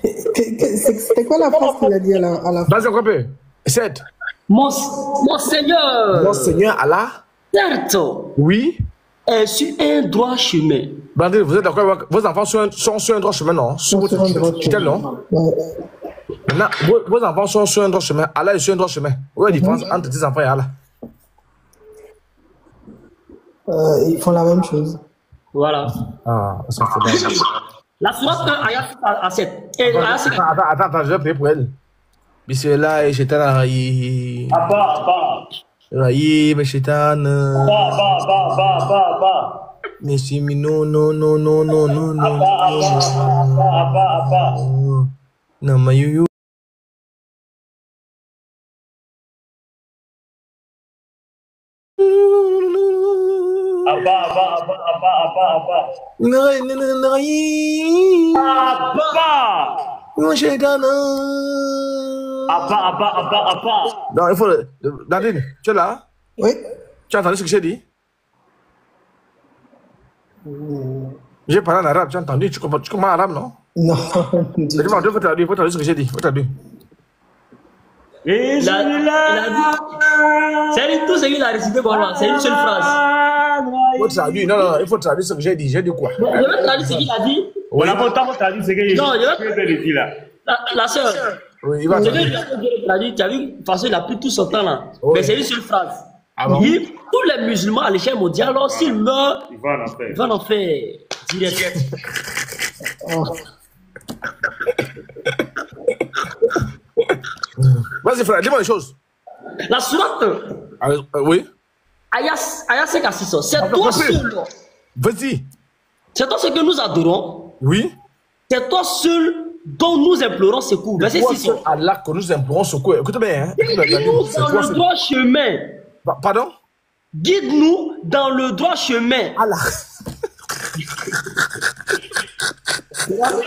C'était quoi la phrase qu'il a dit à la fin? Vas-y, encore un peu. 7. Mon Seigneur. Mon Seigneur Allah. certes, oui, est sur un droit chemin. Blandine, vous êtes d'accord avec vos enfants sont sur un droit chemin, non? Sur votre tutelle, non? Maintenant, vos enfants sont sur un droit chemin. Allah est sur un droit chemin. Où est la différence entre tes enfants et Allah? Ils font la même chose. Voilà. Ah, ça fait bien. La sourate 1, ayat 6 à 7. Attends, je vais prier pour elle. Bismillah et Shaitan Rahi. Abba. Rahi, mais Shaitan. Abba. Merci, mais non. Abba. Non, mais you. Abba. Non, Shaitan. Abba. Non, il faut. Nadine, tu es là? Oui. Tu as entendu ce que j'ai dit? J'ai parlé en arabe, tu as entendu? Tu comprends l'arabe, non? Non. Il faut traduire ce que j'ai dit. Faut traduire. Il a dit. C'est tout ce qu'il a récité pour moi. C'est une seule phrase. Il faut traduire. Non, il faut traduire ce que j'ai dit. J'ai dit quoi? Je vais traduire ce qu'il a dit. On a pourtant traduit ce que Non, je dit là. La soeur. Oui, il va traduire. Tu as vu, parce qu'il a pris tout son temps là. Oui. Mais c'est une seule phrase. Ah bon? Tous les musulmans à l'échelle mondiale, alors s'ils meurent, Il va en faire. ils vont en faire direct. Vas-y, frère, dis-moi les choses. La sourate, Oui. ayat 5 à 6, c'est toi seul. Vas-y. C'est toi seul que nous adorons. Oui. C'est toi seul dont nous implorons secours. Verset 6. Allah que nous implorons secours. Écoute bien. Hein. Guide-nous dans le droit chemin. Pardon? Guide-nous dans le droit chemin. Allah.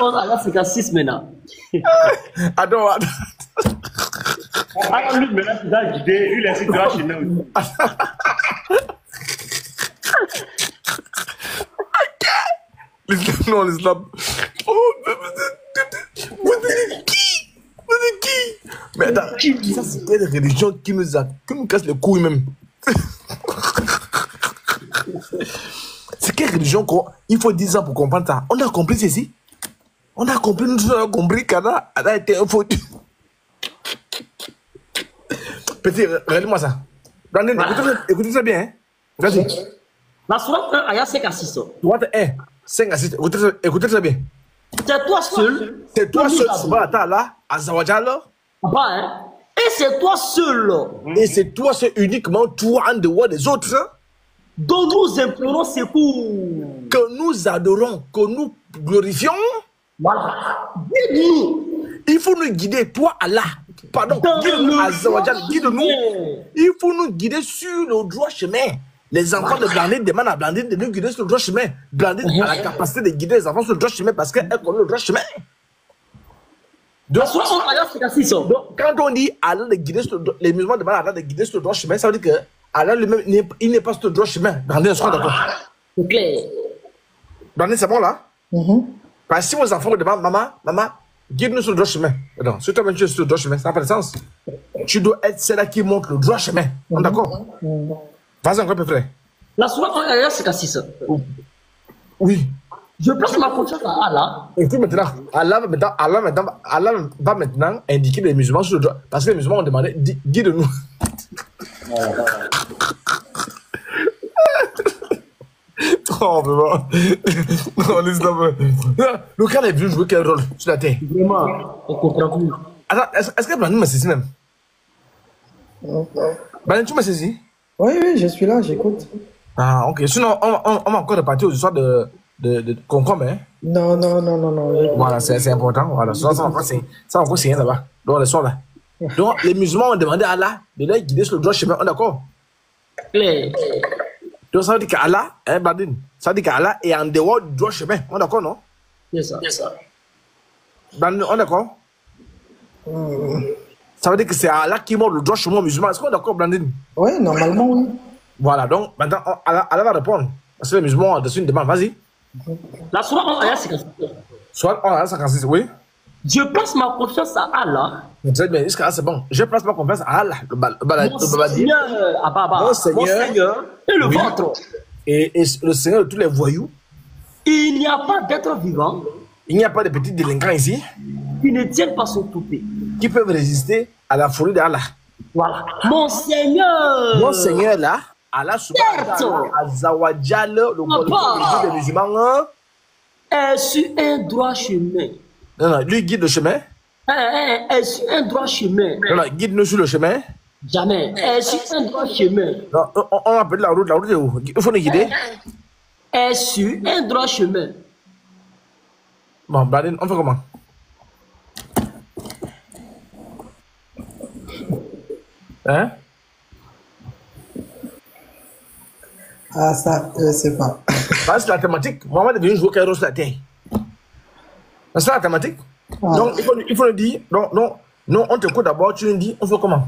On a 5 à 6 maintenant. Attends. Alors lui, maintenant, tu as guidé, lui, il est sur le droit chemin aussi. L'islam, non, l'islam. Oh, vous êtes qui? Mais attends, ça c'est quelle religion qui nous casse les couilles même? C'est quelle religion il faut 10 ans pour comprendre ça? On a compris ceci? On a compris, nous avons compris qu'Allah a été un faux. Petit, regarde-moi ça. Brandon, écoutez ça bien, hein? Vas-y. La sourate 1, ayat 5 à 6. Sourate 1, 5 à 6. Écoutez ça bien. C'est toi seul. C'est toi seul, subhanallah, Azawajal. Hein? Et c'est toi seul. Et c'est toi seul, uniquement toi en dehors des autres. Dont nous implorons secours. Que nous adorons, que nous glorifions. Voilà. Guide-nous. Il faut nous guider, toi Allah. Pardon, guide-nous, Azawajal, guide-nous. Il faut nous guider sur le droit chemin. Les enfants de Blandine demandent à Blandine de nous guider sur le droit chemin. Blandine a la capacité de guider les enfants sur le droit chemin parce qu'elle connaît le droit chemin. Donc, quand on dit Allah de guider sur les musulmans demandent à Allah de guider sur le droit chemin, ça veut dire que Allah lui-même, il n'est pas sur le droit chemin. Blandine, est-ce qu'on est d'accord? C'est clair. Blandine, c'est bon là? Parce que si vos enfants vous demandent, maman, guide-nous sur le droit chemin. Non, si toi-même tu es sur le droit chemin, ça n'a pas de sens. Tu dois être celle qui montre le droit chemin. On est d'accord? Vas-y encore, peu frère. La sourate 1, ayat 5 à 6. Oui. Je place ma confiance à Allah. Et puis maintenant, Allah va maintenant indiquer les musulmans sur le droit. Parce que les musulmans ont demandé, guide-nous. Oh, vraiment. Non, l'islam. Le cas est venu jouer quel rôle sur la terre? Vraiment, on comprend plus. Attends, est-ce que Blandine m'a saisi même? Blandine, tu m'as saisi? Oui, je suis là, j'écoute. Ah, ok. Sinon, on va encore repartir aux histoires de concombre, hein? Non. Voilà, c'est important. Voilà, ça va encore signer là-bas. Donc, les soirs là. Donc, les musulmans ont demandé à Allah de les guider sur le droit chemin. On est d'accord? Claire. Donc, ça veut dire qu'Allah, hein, Blandine, ça veut dire qu'Allah est en dehors du droit chemin. On est d'accord, non? C'est ça. Blandine, on est d'accord? Ça veut dire que c'est Allah qui montre le droit chemin aux musulmans. Est-ce qu'on est d'accord, Blandine? Oui, normalement, oui. Voilà, donc maintenant, Allah va répondre. Parce que les musulmans ont dessus une demande. Vas-y. La sourate 1, ayat 56. Soit 1 à 56, oui. Je place ma confiance à Allah. Très bien, jusqu'à là, c'est bon. Je place ma confiance à Allah. Mon Seigneur et le vôtre. Et le Seigneur de tous les voyous. Il n'y a pas d'être vivant. Il n'y a pas de petits délinquants ici. Qui ne tiennent pas son toupet. Qui peuvent résister à la folie d'Allah. Voilà. Mon Seigneur. Mon Seigneur là, Allah subhanahu wa ta'ala, le conducteur des musulmans, est sur un droit chemin. Non, non, lui guide le chemin. Est sur un droit chemin. Non, non, guide-nous sur le chemin. Jamais. Est sur un droit chemin. Non, on appelle la route est où? Il faut nous guider. Est sur un droit chemin. Bon, Bradin, on fait comment? Hein? Ah, ça, je ne sais pas. Parce que la thématique, Mohamed est venu jouer au Cairo sur la terre. C'est ça la thématique? Ah. Donc, il faut le dire. Non, on t'écoute d'abord, tu nous dis, on fait comment?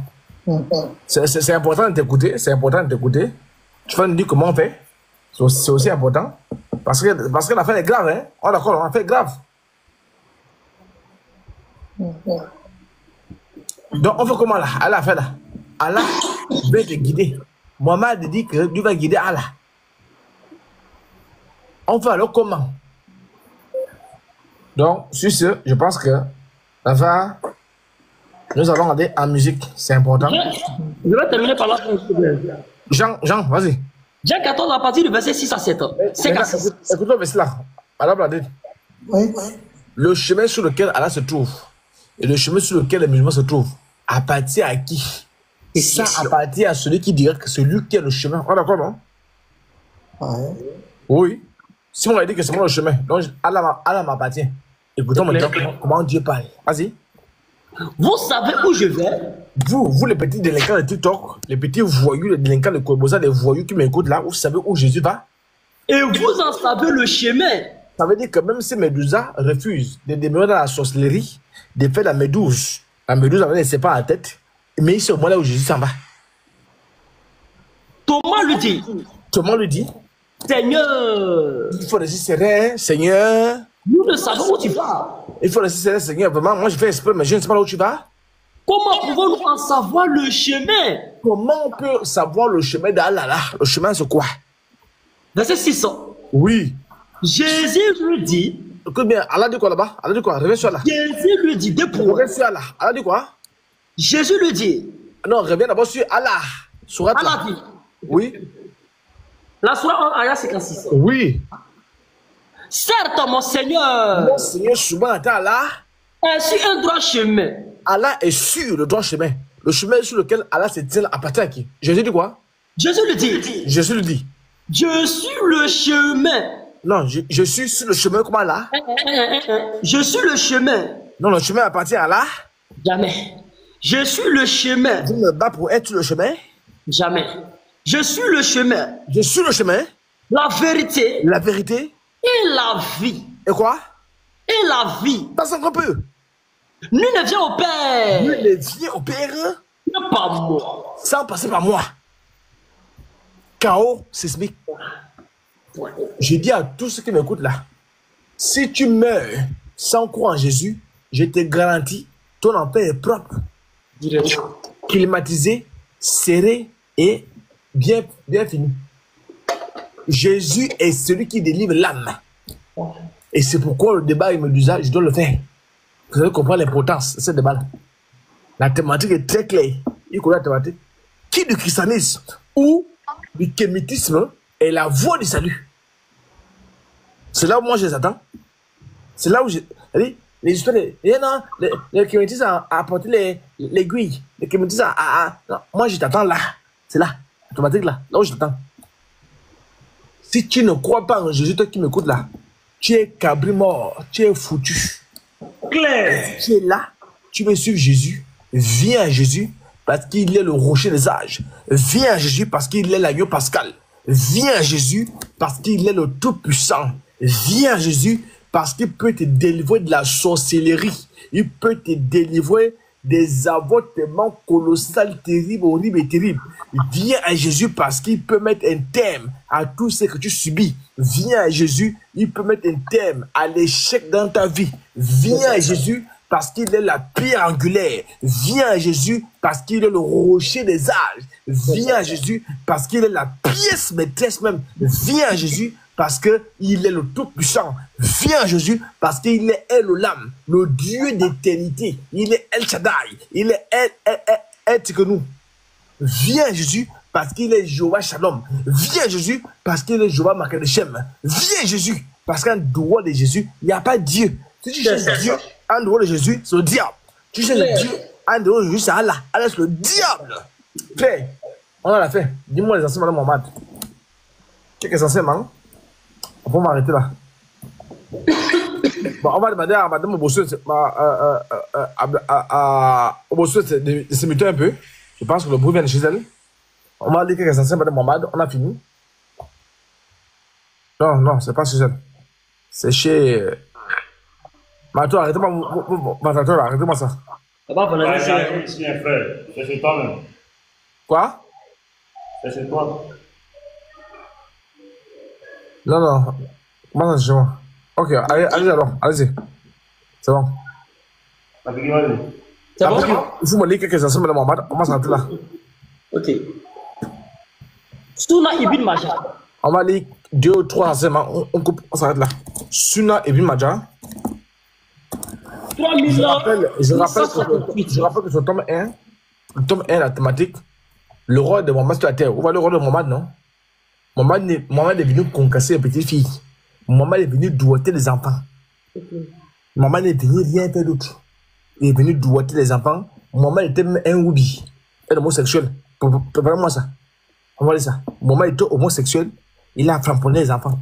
C'est important de t'écouter, c'est important de t'écouter. Tu vas nous dire comment on fait. C'est aussi important. Parce que l'affaire est grave, hein? Oh, d'accord, l'affaire est grave. Donc, on fait comment là? Allah fait là. Allah va te guider. Mohamed dit que Dieu va guider Allah. On fait alors comment? Donc, sur ce, je pense que enfin, nous allons aller en musique, c'est important. Je vais terminer par là. Jean, vas-y. Jean 14 à partir du verset 6 à 7. Écoute-moi le verset là. Oui. Le chemin sur lequel Allah se trouve et le chemin sur lequel les musulmans se trouvent appartient à qui? Et ça appartient à celui qui dirait que c'est lui qui est le chemin. Oh, d'accord, non? Ouais. Oui. Si on a dit que c'est moi le chemin, donc Allah m'appartient. Écoutons maintenant comment Dieu parle. Vas-y. Vous savez où je vais? Vous les petits délinquants de TikTok, les petits voyous, les délinquants de Kobosa, les voyous qui m'écoutent là, vous savez où Jésus va? Et vous en savez le chemin. Ça veut dire que même si Médusa refuse de demeurer dans la sorcellerie, de faire la méduse avait les sépas à la tête, mais il sait au moment là où Jésus s'en va. Thomas lui dit. Seigneur. Il faut rester serein, Seigneur. Nous ne savons où tu vas. Il faut rester serein, Seigneur. Vraiment, moi je fais exprès, mais je ne sais pas où tu vas. Comment pouvons-nous en savoir le chemin? Comment on peut savoir le chemin d'Allah là? Le chemin c'est quoi? Verset 6. Oui. Jésus lui dit. Écoute bien, Allah dit quoi là-bas? Allah dit quoi? Reviens sur Allah. Jésus lui dit reviens sur Allah. Allah dit quoi? Jésus lui dit. Non, reviens d'abord sur Allah. Surat Allah dit. Oui. La sourate 1, ayat 56. Oui. Certes, mon Seigneur. Mon Seigneur, subhanahu wa ta'ala. Est sur un droit chemin. Allah est sur le droit chemin. Le chemin sur lequel Allah se tient appartient à qui? Jésus dit quoi? Jésus lui dit. Jésus lui dit. Je suis le chemin. Non, je suis sur le chemin comme Allah. Je suis le chemin. Non, le chemin appartient à Allah. Jamais. Je suis le chemin. Tu me bats pour être le chemin? Jamais. Je suis le chemin. Je suis le chemin. La vérité. La vérité. Et la vie. Et quoi? Et la vie. Passe un peu. Nul ne vient au Père. Nul ne vient au Père. Non, pas moi. Sans passer par moi. Chaos sismique. Je dis à tous ceux qui m'écoutent là, si tu meurs sans croire en Jésus, je te garantis, ton enfer est propre, climatisé, serré et bien fini. Jésus est celui qui délivre l'âme. Et c'est pourquoi le débat il me dit ça, je dois le faire. Vous allez comprendre l'importance de ce débat-là. La thématique est très claire. Il connaît la thématique. Qui du christianisme ou du kémitisme est la voie du salut? C'est là où moi je les attends. C'est là où je... Les histoires les kémitistes ont apporté l'aiguille. Les kémitistes non, moi je t'attends là. C'est là. Automatique là. Là où je t'attends. Si tu ne crois pas en Jésus, toi qui m'écoutes là, tu es cabri mort. Tu es foutu. Claire. Tu es là. Tu veux suivre Jésus. Viens à Jésus parce qu'il est le rocher des âges. Viens à Jésus parce qu'il est l'agneau pascal. Viens à Jésus parce qu'il est le tout-puissant. Viens à Jésus parce qu'il peut te délivrer de la sorcellerie. Il peut te délivrer des avortements colossaux, terribles, horribles et terribles. Viens à Jésus parce qu'il peut mettre un terme à tout ce que tu subis. Viens à Jésus, il peut mettre un terme à l'échec dans ta vie. Viens à Jésus parce qu'il est la pierre angulaire. Viens à Jésus parce qu'il est le rocher des âges. Viens à Jésus parce qu'il est la pièce maîtresse même. Viens à Jésus parce qu'il est le Tout-Puissant. Viens à Jésus parce qu'il est Elohim, le Dieu d'éternité. Il est El Shaddai. Il est El Tikonu. Viens à Jésus parce qu'il est Jéhovah Shalom. Viens à Jésus parce qu'il est Jéhovah Makadeshem. Viens à Jésus parce qu'en dehors de Jésus, il n'y a pas de Dieu. Si tu cherches Dieu en dehors de Jésus, c'est le diable. Tu cherches Dieu en dehors de Jésus, c'est Allah. Allah, c'est le diable. Frère, on a la fin. Dis-moi les enseignements de Mohamed. Quelques enseignements. On peut m'arrêter là. Bon, on va demander à madame Obossuet de se muter un peu. Je pense que le bruit vient de chez elle. On va lire quelques enseignements de Mohamed. On a fini. Non, non, c'est pas chez elle. C'est chez... Mato, arrêtez-moi arrêtez-moi ça. C'est chez toi même. Quoi? C'est chez toi. Non, non. Comment c'est chez moi? Ok, allez alors, allez-y. C'est bon. C'est bon? Il faut me lire quelques enseignements de Mohamed. On va s'arrêter là. Ok. Suna Ibn Majah. On va lire 2 ou 3 enseignements. On coupe, on s'arrête là. Suna Ibn Majah. Je rappelle que sur le tome 1, la thématique, le roi de Mohamed sur la terre. Vous voyez le roi de Mohamed, non? Mohamed est venu concasser les petites filles. Mohamed est venu doigter les enfants. Mohamed est venu rien faire d'autre. Il est venu doigter les enfants. Mohamed était même un oubi, un homosexuel. Préparez-moi ça. On va dire ça. Mohamed était homosexuel. Il a framponné les enfants.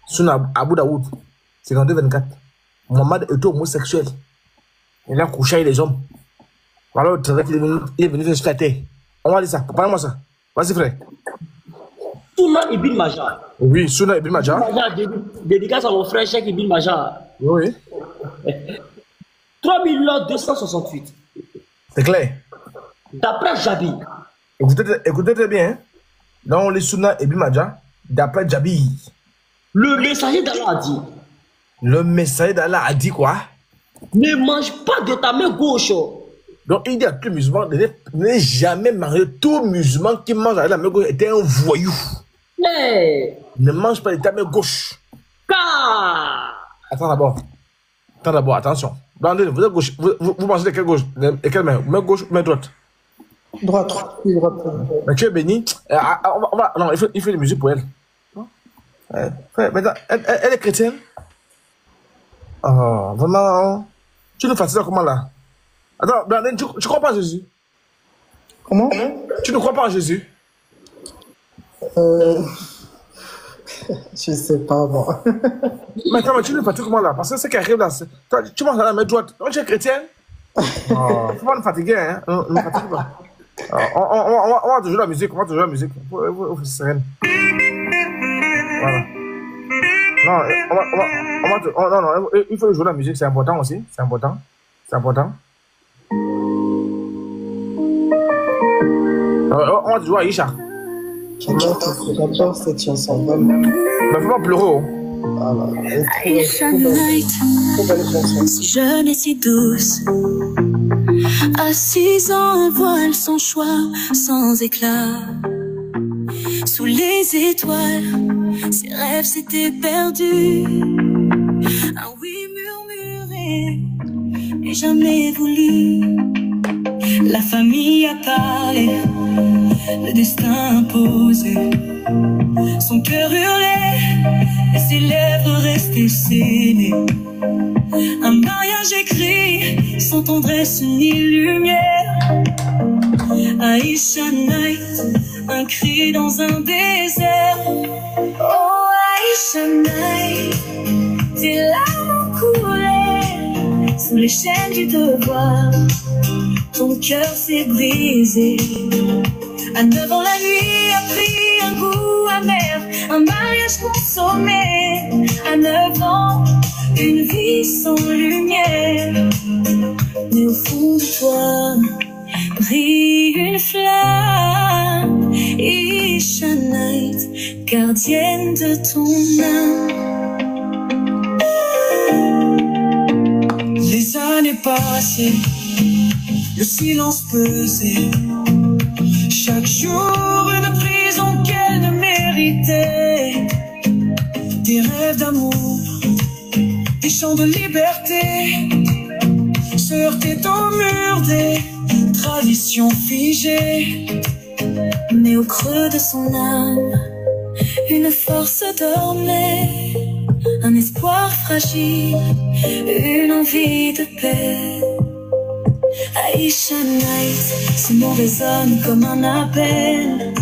Sur Abu Daoud, 52-24. Mohamed était homosexuel. Il a couché avec les hommes. Voilà le travail qu'il est venu sur la terre. On va dire ça. Préparez-moi ça. Vas-y, frère. Suna Ibn Majah. Oui, Suna Ibn Majah. Dédicace à mon frère Cheikh Ibn Majah. Oui. 3268. C'est clair. D'après Jabi. Écoutez très bien. Dans on lit Suna Ibn Majah, d'après Jabi. Le messager d'Allah a dit. Le messager d'Allah a dit quoi? Ne mange pas de ta main gauche. Donc il dit à tout musulman de ne jamais manger. Tout musulman qui mange avec la main gauche était un voyou. Hey. Ne mange pas de ta main gauche. Attends d'abord, attention. Vous êtes gauche. Vous mangez de quelle gauche? De quelle main? Main gauche ou main droite? Droite. Oui, droite. Mais tu es béni. Non, il fait de la musique pour elle. Maintenant, elle est chrétienne. Oh, vraiment. Tu nous fatigues comment là? Attends, Brandon, tu crois pas en Jésus? Comment? Tu ne crois pas en Jésus? Je sais pas, moi. Mais attends, mais tu nous fatigues comment là? Parce que ce qui arrive là, toi, tu manges à la main droite. Donc tu es chrétienne? Oh, faut pas nous fatiguer, hein? On ne fatigue pas. On va te jouer la musique, Faut sereine. Voilà. Non, non, il faut jouer la musique, c'est important aussi. C'est important. On va te jouer à Isha. J'adore cette chanson, vraiment. Mais faut pas pleurer. Aisha Night, si jeune et si douce, à 6 ans elle voile son choix sans éclat. Sous les étoiles, ses rêves s'étaient perdus. Un oui murmuré et jamais voulu. La famille a parlé, le destin imposé. Son cœur hurlait et ses lèvres restaient scellées. Un mariage écrit sans tendresse ni lumière. Aisha Night, un cri dans un désert. Oh Aisha Night, tes larmes ont coulé sous les chaînes du devoir. Ton cœur s'est brisé. À 9 ans la nuit a pris un goût amer. Un mariage consommé. À 9 ans, une vie sans lumière. Mais au fond de toi brille une flamme. Aisha Night, gardienne de ton âme. Les années passent. passé, le silence pesait. Chaque jour une prison qu'elle ne méritait. Des rêves d'amour, des chants de liberté, se heurtaient au mur des traditions figées. Mais au creux de son âme, une force dormait, un espoir fragile, une envie de paix. Aïcha Night, ce nom résonne comme un appel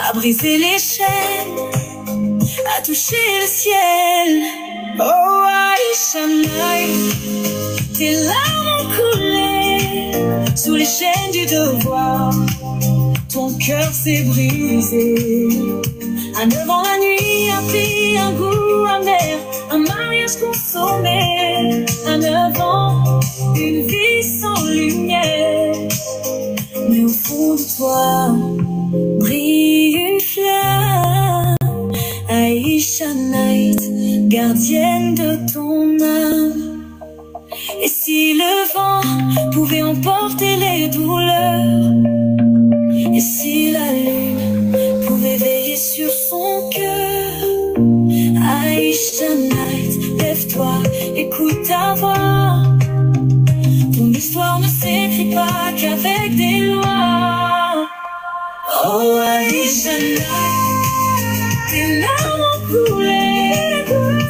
à briser les chaînes, à toucher le ciel. Oh Aïcha Night, tes larmes ont coulé sous les chaînes du devoir. Ton cœur s'est brisé. À 9 ans la nuit a pris un goût amer, un mariage consommé. À 9 ans, une vie sans lumière. Mais au fond de toi brille une flamme. Aïcha Night, gardienne de ton âme. Et si le vent pouvait emporter les douleurs, et si la lune pouvait veiller sur son cœur, Aïcha Night, lève-toi, écoute ta voix. Ton histoire ne s'écrit pas qu'avec des lois. Oh Aïcha Night, tes larmes ont coulé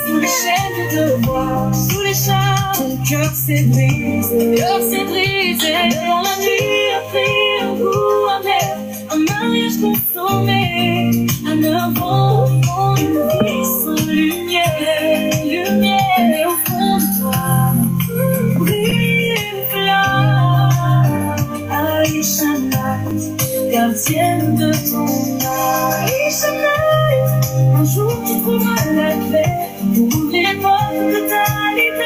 sous les chaînes de devoir, sous les chars. Ton cœur s'est brisé, devant la nuit a pris un goût amer, un mariage consommé. À 9 ans, une vie sans lumière, lumière. Et au fond de toi brille une flamme. Aïcha Night, gardienne de ton âme. Aïcha Night, un jour tu trouveras la paix pour ouvrir les portes de ta liberté.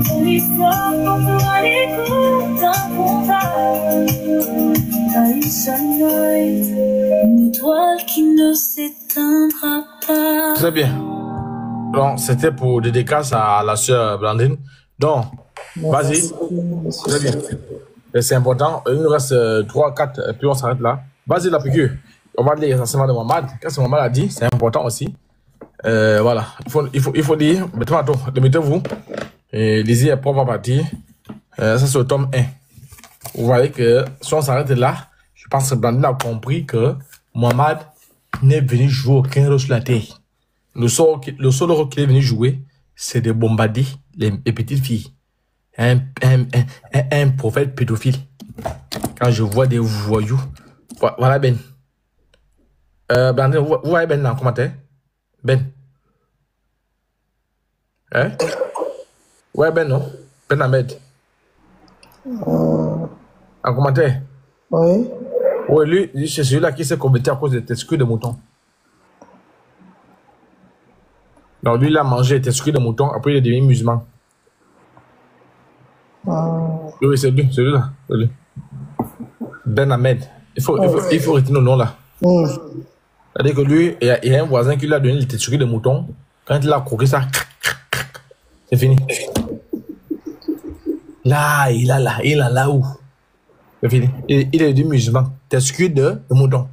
Ton histoire portera l'écho d'un combat. Aïcha Night, une étoile qui ne s'éteindra pas. Très bien. Donc, c'était pour dédicace à la sœur Blandine. Donc, vas-y. Très bien. C'est important. Il nous reste 3, 4, puis on s'arrête là. Vas-y, la piqûre. On va lire l'enseignement de Mohamed. Qu'est-ce que Mohamed a dit? C'est important aussi. Voilà. Il faut dire, mettez-vous. Et lisez après, on va partir. Ça, c'est le tome 1. Vous voyez que si on s'arrête là, je pense que Blandine a compris que Mohamed n'est venu jouer aucun rôle sur la terre. Le seul rôle qu'il est venu jouer, c'est de bombarder les petites filles. Un prophète pédophile. Quand je vois des voyous. Voilà Ben. Blandine, vous voyez Ben là en commentaire? Ben. Hein? Ouais Ben non? Ben Ahmed. En commentaire? Oui. Oui, lui c'est celui-là qui s'est converti à cause des testicules de mouton. Donc lui, il a mangé les testicules de mouton, après il est devenu musulman. Oui, c'est lui, celui-là. Ben Ahmed. Il faut retenir le nom là. C'est-à-dire que lui, il y a un voisin qui lui a donné les testicules de mouton. Quand il a croqué ça, c'est fini. Là, il a là où? C'est fini. Il est devenu musulman. Testicules de mouton.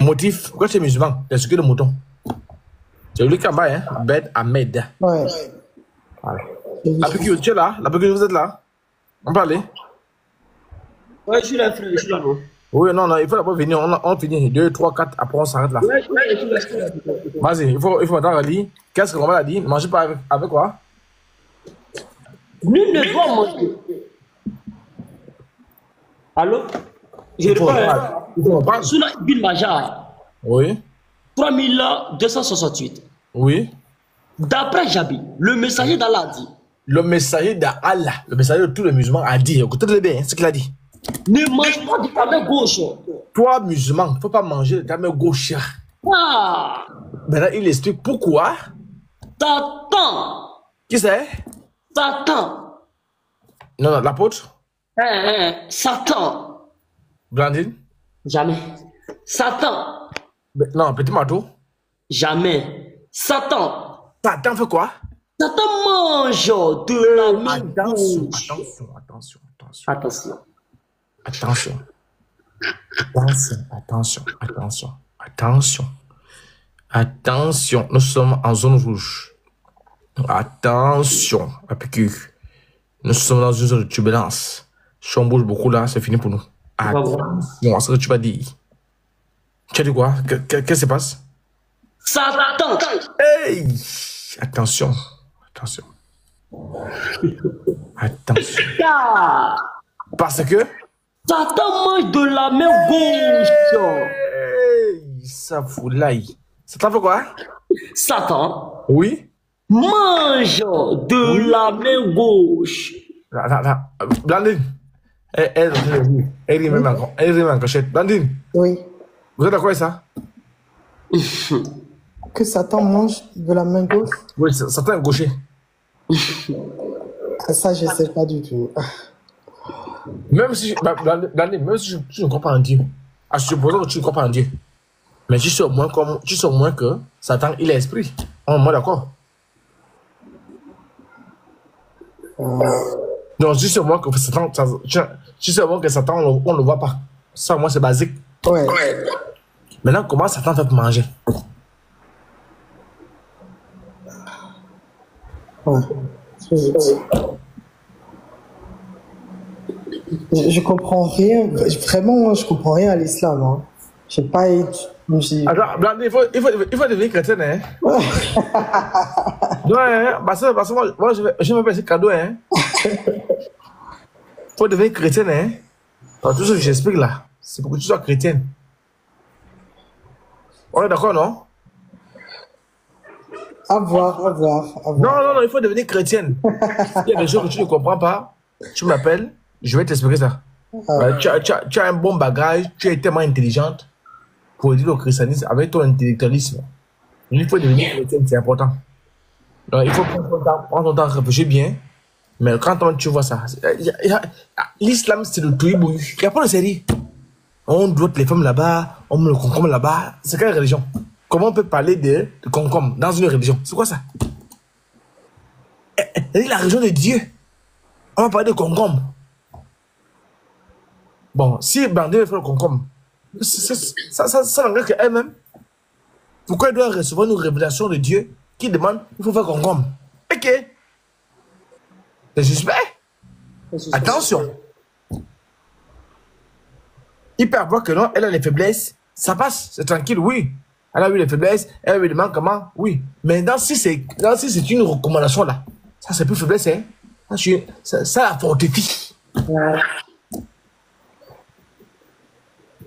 Motif, pourquoi c'est musulman? Testicules de mouton. C'est lui qui en bas, hein? Ben Ahmed. Ouais. Voilà. La piqûre, tu es là? La piqûre, vous êtes là? On peut aller? Ouais, je suis là, frère, je suis là, non? Oui, non, il faut d'abord venir. On finit 2, 3, 4, après on s'arrête là. Ouais, je suis là. Vas-y, il faut maintenant relire. Qu'est-ce qu'on va dire? Manger pas avec quoi? Nul ne doit manger. Allô? Je réponds. Sous la Ibn Majah. Oui. 3268. Oui. D'après Jabi, le messager d'Allah dit. Le messager d'Allah, le messager de tous les musulmans a dit, écoutez-le bien, ce qu'il a dit. Ne mange pas de ta main gauche. Toi, musulman, il ne faut pas manger de ta main gauche. Ah. Maintenant, il explique pourquoi. Satan. Qui c'est? Satan. Non, l'apôtre. Satan. Blandine? Jamais. Satan. Non, petit marteau. Jamais. Satan. Satan fait quoi? Satan mange de la main gauche. Attention, nous sommes en zone rouge. Attention, la piqûre. Nous sommes dans une zone de turbulence. Si on bouge beaucoup là, c'est fini pour nous. Attention à ce que tu vas dire. Tu as dit quoi? Qu'est-ce qui se passe? Satan! Hey! Attention. Parce que? Satan mange de la main gauche. Hey! Ça fout l'ail. Satan fait quoi? Satan. Oui? Mange de la main gauche. Blandine. Elle rime en cachette. Blandine. Oui. Vous êtes d'accord avec ça? Que Satan mange de la main gauche? Oui, Satan est gaucher. Ça, je ne sais pas du tout. Même si, Blandine, même si tu ne crois pas en Dieu, à supposer que tu ne crois pas en Dieu, mais tu sais au moins que Satan, il est esprit. On est moins d'accord. Donc, tu sais au moins que Satan, on ne le voit pas. Ça, moi, c'est basique. Ouais. Maintenant, comment Satan fait pour manger? Ouais. Je comprends rien. Vraiment, je comprends rien à l'islam. Hein. Je sais pas. Attends, Blandine, il faut devenir chrétien, hein? Ouais, parce que moi, je vais passer cadeau, hein? Il faut devenir chrétien, hein? Alors, tout ce que j'explique là, c'est pour que tu sois chrétienne. On est d'accord, non? À voir. Non, il faut devenir chrétienne. Il y a des choses que tu ne comprends pas, tu m'appelles, je vais t'expliquer ça. Tu as un bon bagage, tu es tellement intelligente pour dire au christianisme avec ton intellectualisme. Il faut devenir chrétienne, c'est important. Donc, il faut prendre ton temps, réfléchir bien. Mais quand tu vois ça, l'islam, c'est le tout-bouillou. Il n'y a pas de série. On doit les femmes là-bas, on met le concombre là-bas. C'est quelle religion? Comment on peut parler de concombre dans une religion? C'est quoi ça? C'est la religion de Dieu. On va parler de concombre. Bon, si Blandine veut faire le concombre, ça n'engage qu'elle-même. Pourquoi elle doit recevoir une révélation de Dieu qui demande il faut faire concombre? Ok. C'est suspect. Attention. Il peut avoir que non, elle a les faiblesses. Ça passe, c'est tranquille, oui. Elle a eu les faiblesses, elle a eu des manquements, oui. Mais si c'est une recommandation là, ça c'est plus faiblesse, hein. Ça la fortifie. Ouais.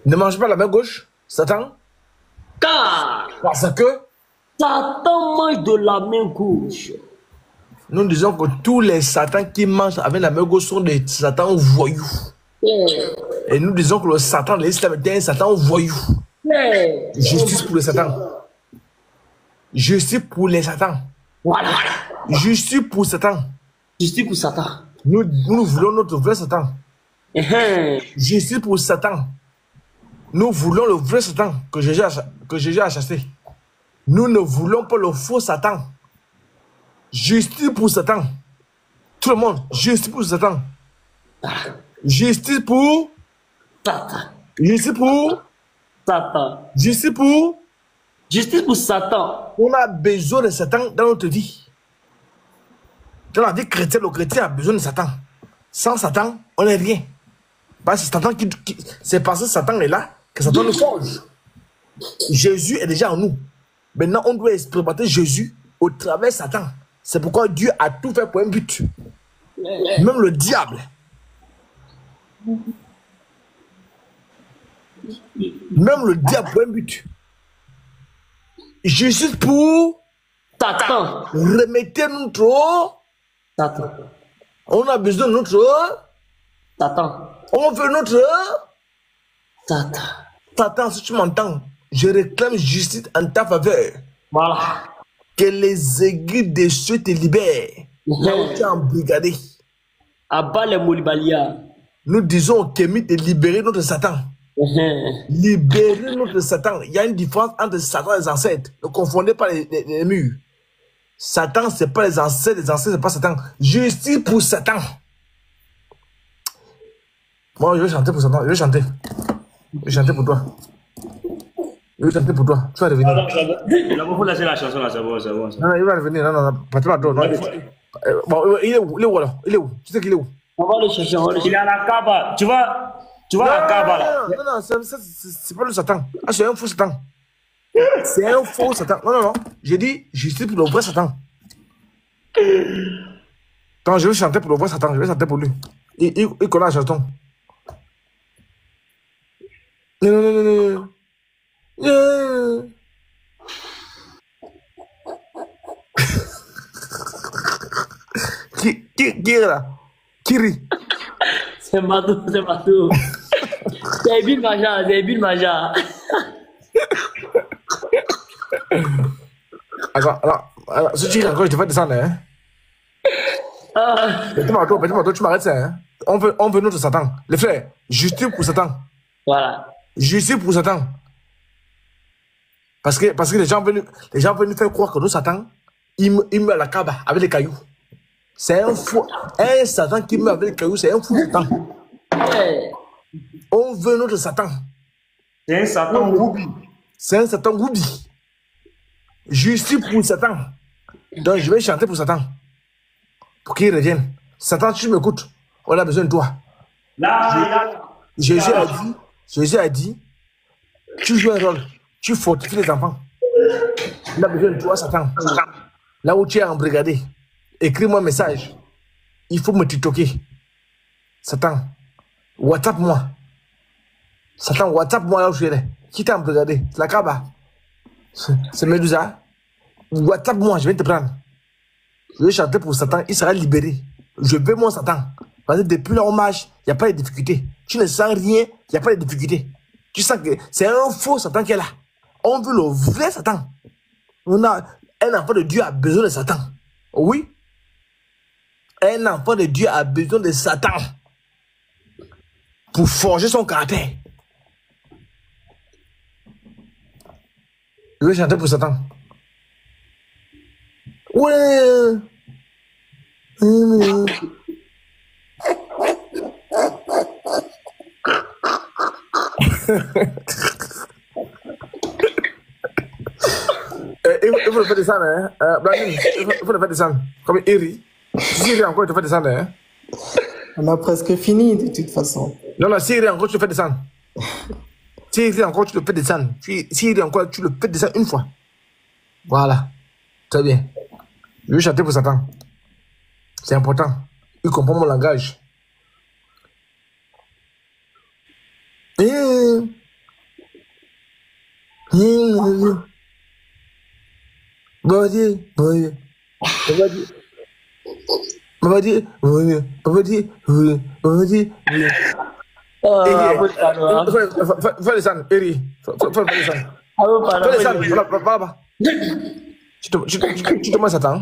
Ne mange pas la main gauche, Satan. Car parce que Satan mange de la main gauche. Nous disons que tous les satans qui mangent avec la main gauche sont des satans voyous. Et nous disons que le Satan de l'islam est un Satan voyou. Justice pour les satans. Justice pour les satans. Voilà. Justice pour Satan. Justice pour Satan. Nous voulons notre vrai Satan. Justice pour Satan. Nous voulons le vrai Satan que Jésus a chassé. Nous ne voulons pas le faux Satan. Justice pour Satan. Tout le monde, justice pour Satan. Justice pour Satan. Justice pour Satan. Justice pour Justice pour Satan. On a besoin de Satan dans notre vie. Dans la vie chrétienne, le chrétien a besoin de Satan. Sans Satan, on n'est rien. Parce que c'est parce que Satan est là que Satan nous forge. Jésus est déjà en nous. Maintenant, on doit expérimenter Jésus au travers de Satan. C'est pourquoi Dieu a tout fait pour un but. Même le diable. Même le diable pour un but. Jésus pour Satan. Remettez notre Satan. On a besoin de notre Satan. On veut notre Satan. Satan, si tu m'entends, je réclame justice en ta faveur. Voilà. Que les aiguilles des cieux te libèrent. Là où tu es embrigadé. Abat les Molibalia. Nous disons au Kémy de libérer notre Satan. Libérer notre Satan. Il y a une différence entre Satan et les ancêtres. Ne confondez pas les murs. Satan, c'est pas les ancêtres, c'est pas Satan. Justice pour Satan. Moi, je vais chanter pour Satan, je vais chanter. Je vais chanter pour toi. Je vais chanter pour toi. Tu vas revenir. Il faut lâcher la chanson là, c'est bon, c'est bon. Non, il va revenir. Non, pas toi. Bon, il est où alors? Il est où? Tu sais qu'il est où? On va le chercher, Il est à la Kaaba. Tu vois la Kaaba là? Non, c'est pas le Satan. Ah, c'est un faux Satan. C'est un faux Satan. Non. J'ai dit, justice pour le vrai Satan. Attends, je vais chanter pour le vrai Satan. Je vais chanter pour lui. Il connaît la chanson. Non. Qui est là? Qui rit? C'est Madou. C'est Bill Maja. Alors, si tu ris encore, je te fais descendre, hein? Petit marteau, tu m'arrêtes ça, hein? On veut notre Satan. Les frères, justice pour Satan. Voilà. Justice pour Satan. Parce que les gens veulent nous faire croire que nous, Satan, il meurt à la Kaaba avec les cailloux. C'est un faux. Un Satan qui meurt avec les cailloux, c'est un faux Satan. Ouais. On veut notre Satan. C'est un Satan Woubi. C'est un Satan Woubi. Justice pour Satan. Donc je vais chanter pour Satan. Pour qu'il revienne. Satan, tu m'écoutes. On a besoin de toi. Jésus a dit, tu joues un rôle. Tu fortifies les enfants. On a besoin de toi, Satan. Là où tu es embrigadé, écris-moi un message. Il faut me titoquer. Satan, WhatsApp-moi. Satan, WhatsApp-moi là où tu es. Qui t'a embrigadé? C'est la Kaaba. C'est Medusa. WhatsApp-moi, je vais te prendre. Je vais chanter pour Satan, il sera libéré. Je veux mon Satan. Parce que depuis l'hommage, il n'y a pas de difficulté. Tu ne sens rien, il n'y a pas de difficulté. Tu sens que c'est un faux Satan qui est là. On veut le vrai Satan. Un enfant de Dieu a besoin de Satan. Oui. Un enfant de Dieu a besoin de Satan. Pour forger son caractère. Je vais chanter pour Satan. Ouais. Il faut le faire descendre, hein. Brandon, il faut le faire descendre. Comme Eri. Si il est encore, il te fait descendre, hein. On a presque fini de toute façon. Non, si il est encore, tu le fais descendre. Si il est encore, tu le fais descendre. Si il est encore, tu le fais descendre une fois. Voilà. Très bien. Je vais chanter pour Satan. C'est important. Il comprend mon langage. Fais descendre, Eri. Fais descendre. Tu te mets Satan?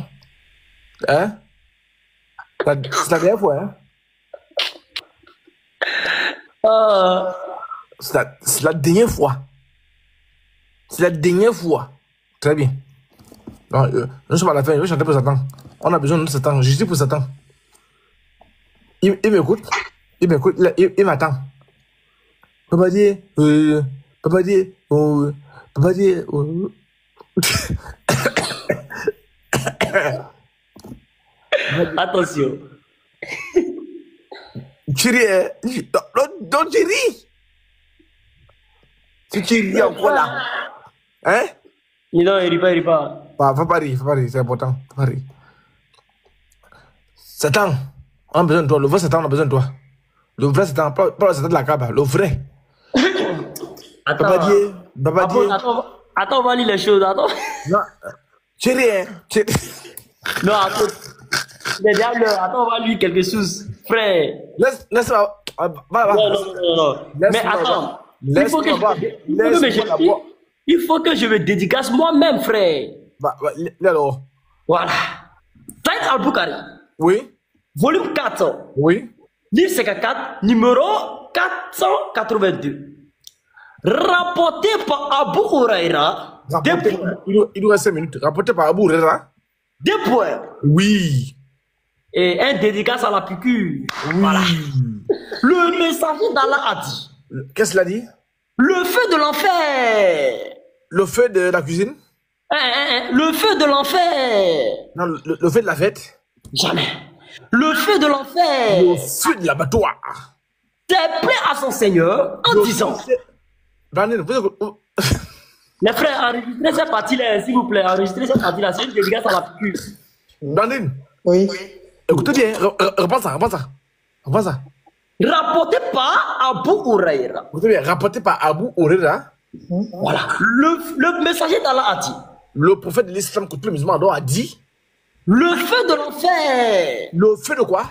Hein? C'est la dernière fois, hein? C'est la dernière fois. C'est la dernière fois. Très bien. Non, nous sommes à la fin, je vais chanter pour Satan. On a besoin de Satan. Je dis pour Satan. Il m'écoute. Il m'attend. Papa dit. Attention. Tu ris, non, tu ris. Si tu ris encore là. Hein? Non, il rit pas. Faut pas rire, c'est important. Faut pas rire. Satan, on a besoin de toi. Le vrai Satan, on a besoin de toi. Le vrai Satan, pas le Satan de la Kaaba, le vrai. Attends, on va lire les choses, attends. Non, tu ris, hein? Non, attends. Attends, on va lire quelque chose. Frère. Laisse-moi. Non. Mais attends. Il faut que je me dédicace moi-même, frère. Alors. Voilà. Saïd Al-Bukhari. Oui. Volume 4. Oui. Livre 54, numéro 482. Rapporté par Abu Huraira. Il nous reste 5 minutes. Rapporté par Abu Huraira. 2 points. Oui. Et un dédicace à la piqûre. Oui. Voilà. Le messager d'Allah a dit. Qu'est-ce qu'il a dit? Le feu de l'enfer. Le feu de la cuisine? Le feu de l'enfer. Non, le feu de la fête? Jamais. Le feu de l'enfer. Le feu de l'abattoir. T'es plaît à son Seigneur en disant. Les frères, enregistrez cette partie-là, s'il vous plaît. Enregistrez cette partie-là. C'est une dédicace à la piqûre. Brandine. Oui. Écoutez bien, reprends ça. Rapporté par Abu Huraira. Écoutez bien, rapporté par Abu Huraira. Voilà. Le messager d'Allah a dit. Le prophète de l'islam que tous les musulmans a dit. Le feu de l'enfer. Le feu de quoi?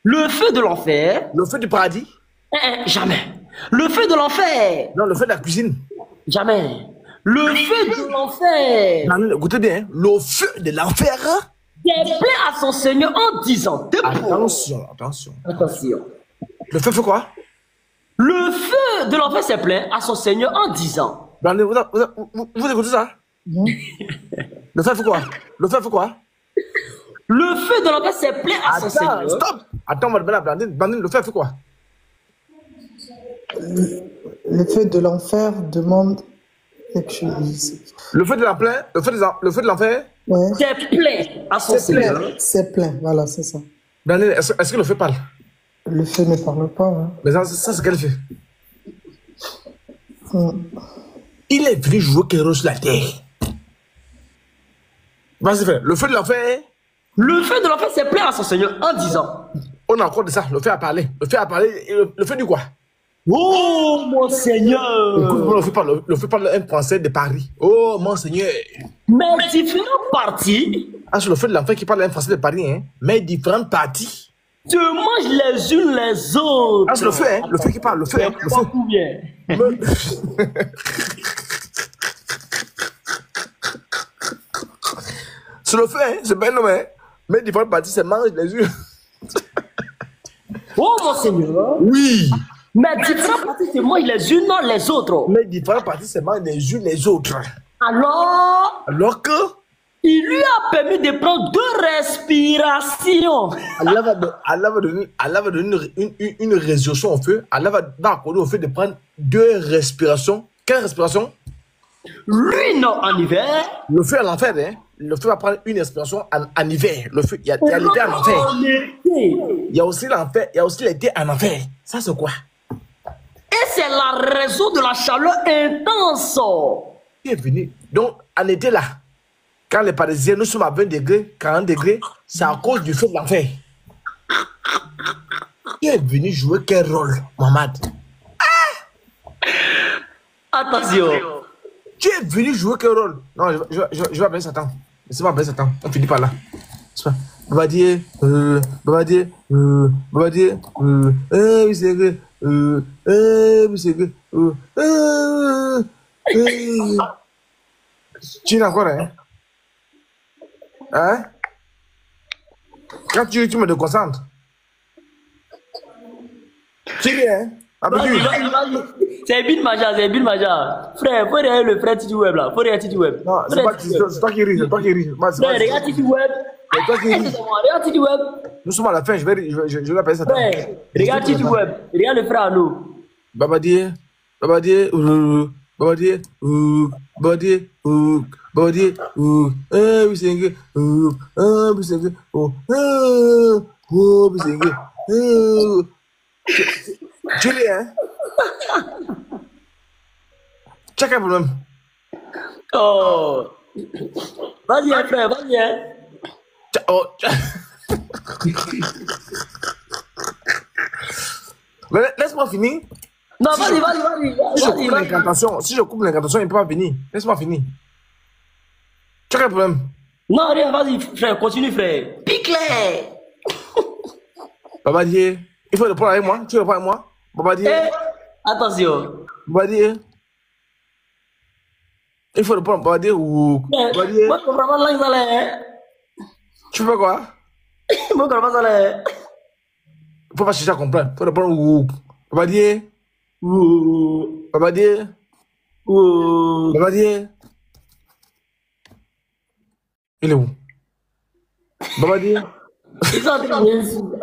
Le feu de l'enfer. Le feu du paradis? Jamais. Le feu de l'enfer. Non, le feu de la cuisine. Jamais. Le feu de l'enfer. Non, écoutez bien, le feu de l'enfer. Déplaît à son Seigneur en disant. Attention. Le feu fait quoi? Le feu de l'enfer se plaint à son Seigneur en disant. Vous écoutez ça? Le feu fait quoi? Le feu fait quoi? Le feu de l'enfer se plaint à son Seigneur. Stop! Attends, Blandine, le feu fait quoi? Le feu de l'enfer demande quelque chose. Le feu de l'enfer? Ouais. Se plaint à son Seigneur. C'est plein, voilà, c'est ça. Blandine, est-ce que le feu parle? Le feu ne parle pas. Hein. Mais ça c'est quel feu? Il est venu jouer Kéros sur la terre. Vas-y, frère. Le feu de l'enfer. Le feu de l'enfer se plaint à son Seigneur en disant. On a encore de ça. Le feu a parlé. Le feu du quoi? Oh, mon Seigneur! Écoute, le feu parle un français de Paris. Oh, mon Seigneur! Mais différentes parties. Ah, c'est le feu de l'enfer qui parle un français de Paris, hein? Mais différentes parties. Se mangent les unes les autres. Ah, c'est le feu, hein? Le feu qui parle, le feu. Le feu. Tout bien. C'est le feu, hein? C'est bien nommé, hein? Mais différentes parties, c'est mange les unes. Oh, mon Seigneur! Oui! Mais différentes parties se mangent les unes dans les autres. Mais différentes parties se mangent les unes les autres. Alors que? Il lui a permis de prendre 2 respirations. Allah va donner une résolution au feu. Allah va accorder au feu de prendre 2 respirations. Quelle respiration? L'une en hiver. Le feu à l'enfer, hein? Le feu va prendre une respiration en hiver. Le feu, il y a l'été en enfer. Il y a aussi l'enfer, il y a aussi l'été en enfer. Ça, c'est quoi? Et c'est la raison de la chaleur intense. Qui est venu? Donc, en été là, quand les Parisiens, nous sommes à 20 degrés, 40 degrés, c'est à cause du feu de l'enfer. Qui est venu jouer quel rôle, Mohamed? Attention. Qui est venu jouer quel rôle? Non, je vais appeler Satan. Laissez-moi appeler Satan. On finit par là. Babadier, oui, c'est vrai. Oui, c'est vrai. Tu es encore, hein? Hein? Quand tu me déconcentres. Tu es, hein? C'est Bin Maja, c'est Bin Maja. Frère, faut regarder le frère Titi Web là. Faut regarder Titi Web. Non, c'est toi qui ris, c'est toi qui ris. Frère, regarde Titi Web. C'est toi qui ris. Regarde Titi Web. Nous sommes à la fin, je vais appeler ça. Frère, regarde Titi Web. Regarde le frère à nous. Babadier, oui, c'est vrai. Oui, c'est vrai. Oui, c'est vrai. Tu l'es, hein? Tu as quel problème? Oh. Vas-y, hein, frère, vas-y, hein. Mais laisse-moi finir. Non, vas-y. Si je coupe l'incantation, il ne peut pas finir. Laisse-moi finir. Tu as quel problème? Non, rien, vas-y, frère, continue, frère. Pique-les. Babadier, il faut le prendre avec moi. Tu le prends avec moi? Babadier. Attention. Babadier. Il faut le prendre, Babadier ou. Babadier. Moi, je comprends pas là, ça. Tu fais quoi? Moi, je comprends pas ça. Il faut pas chercher à comprendre. Il faut le prendre ou. Babadier. Babadier. Babadier. Il est où? Babadi. Ils sont en train de me suivre.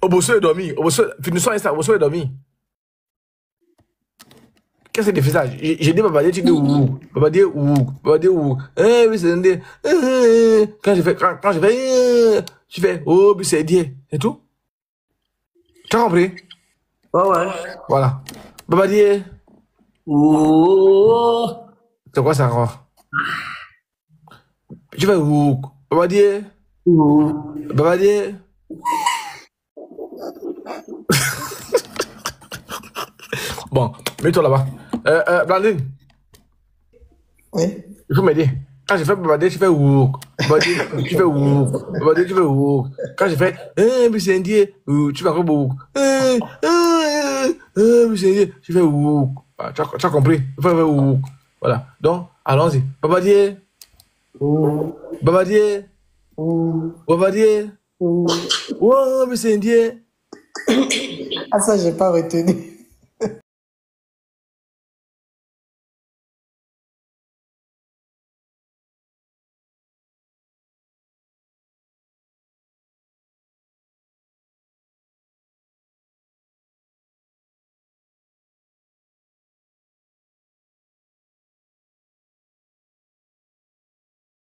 Obosso est dormi. Finissons ça. Obosso est dormi. Qu'est-ce que tu fais ça? J'ai dit Babadi, tu dis ouh. Babadi ouh. Babadi ouh. Oui, c'est un dé. Quand je fais, tu fais oh, puis c'est dié. C'est tout? Tu as compris? Ouais. Voilà. Babadi. Oh. C'est quoi ça encore? Tu fais ouh. Babadi. Oh. Babadi. Bon, mets-toi là-bas. Blandine. Oui. Il faut m'aider. Quand je fais Babadi, tu fais ouh. Babadi, tu fais ouh. Babadi, tu fais ouh. Quand je fais mais c'est indien, tu fais encore ouh. Mais c'est indien, tu fais ouh. Tu as compris? Il faut faire ouh. Voilà. Donc, allons-y. Babadi. Babadi. Babadi. Oh, mais c'est indien. Ah, ça, j'ai pas retenu.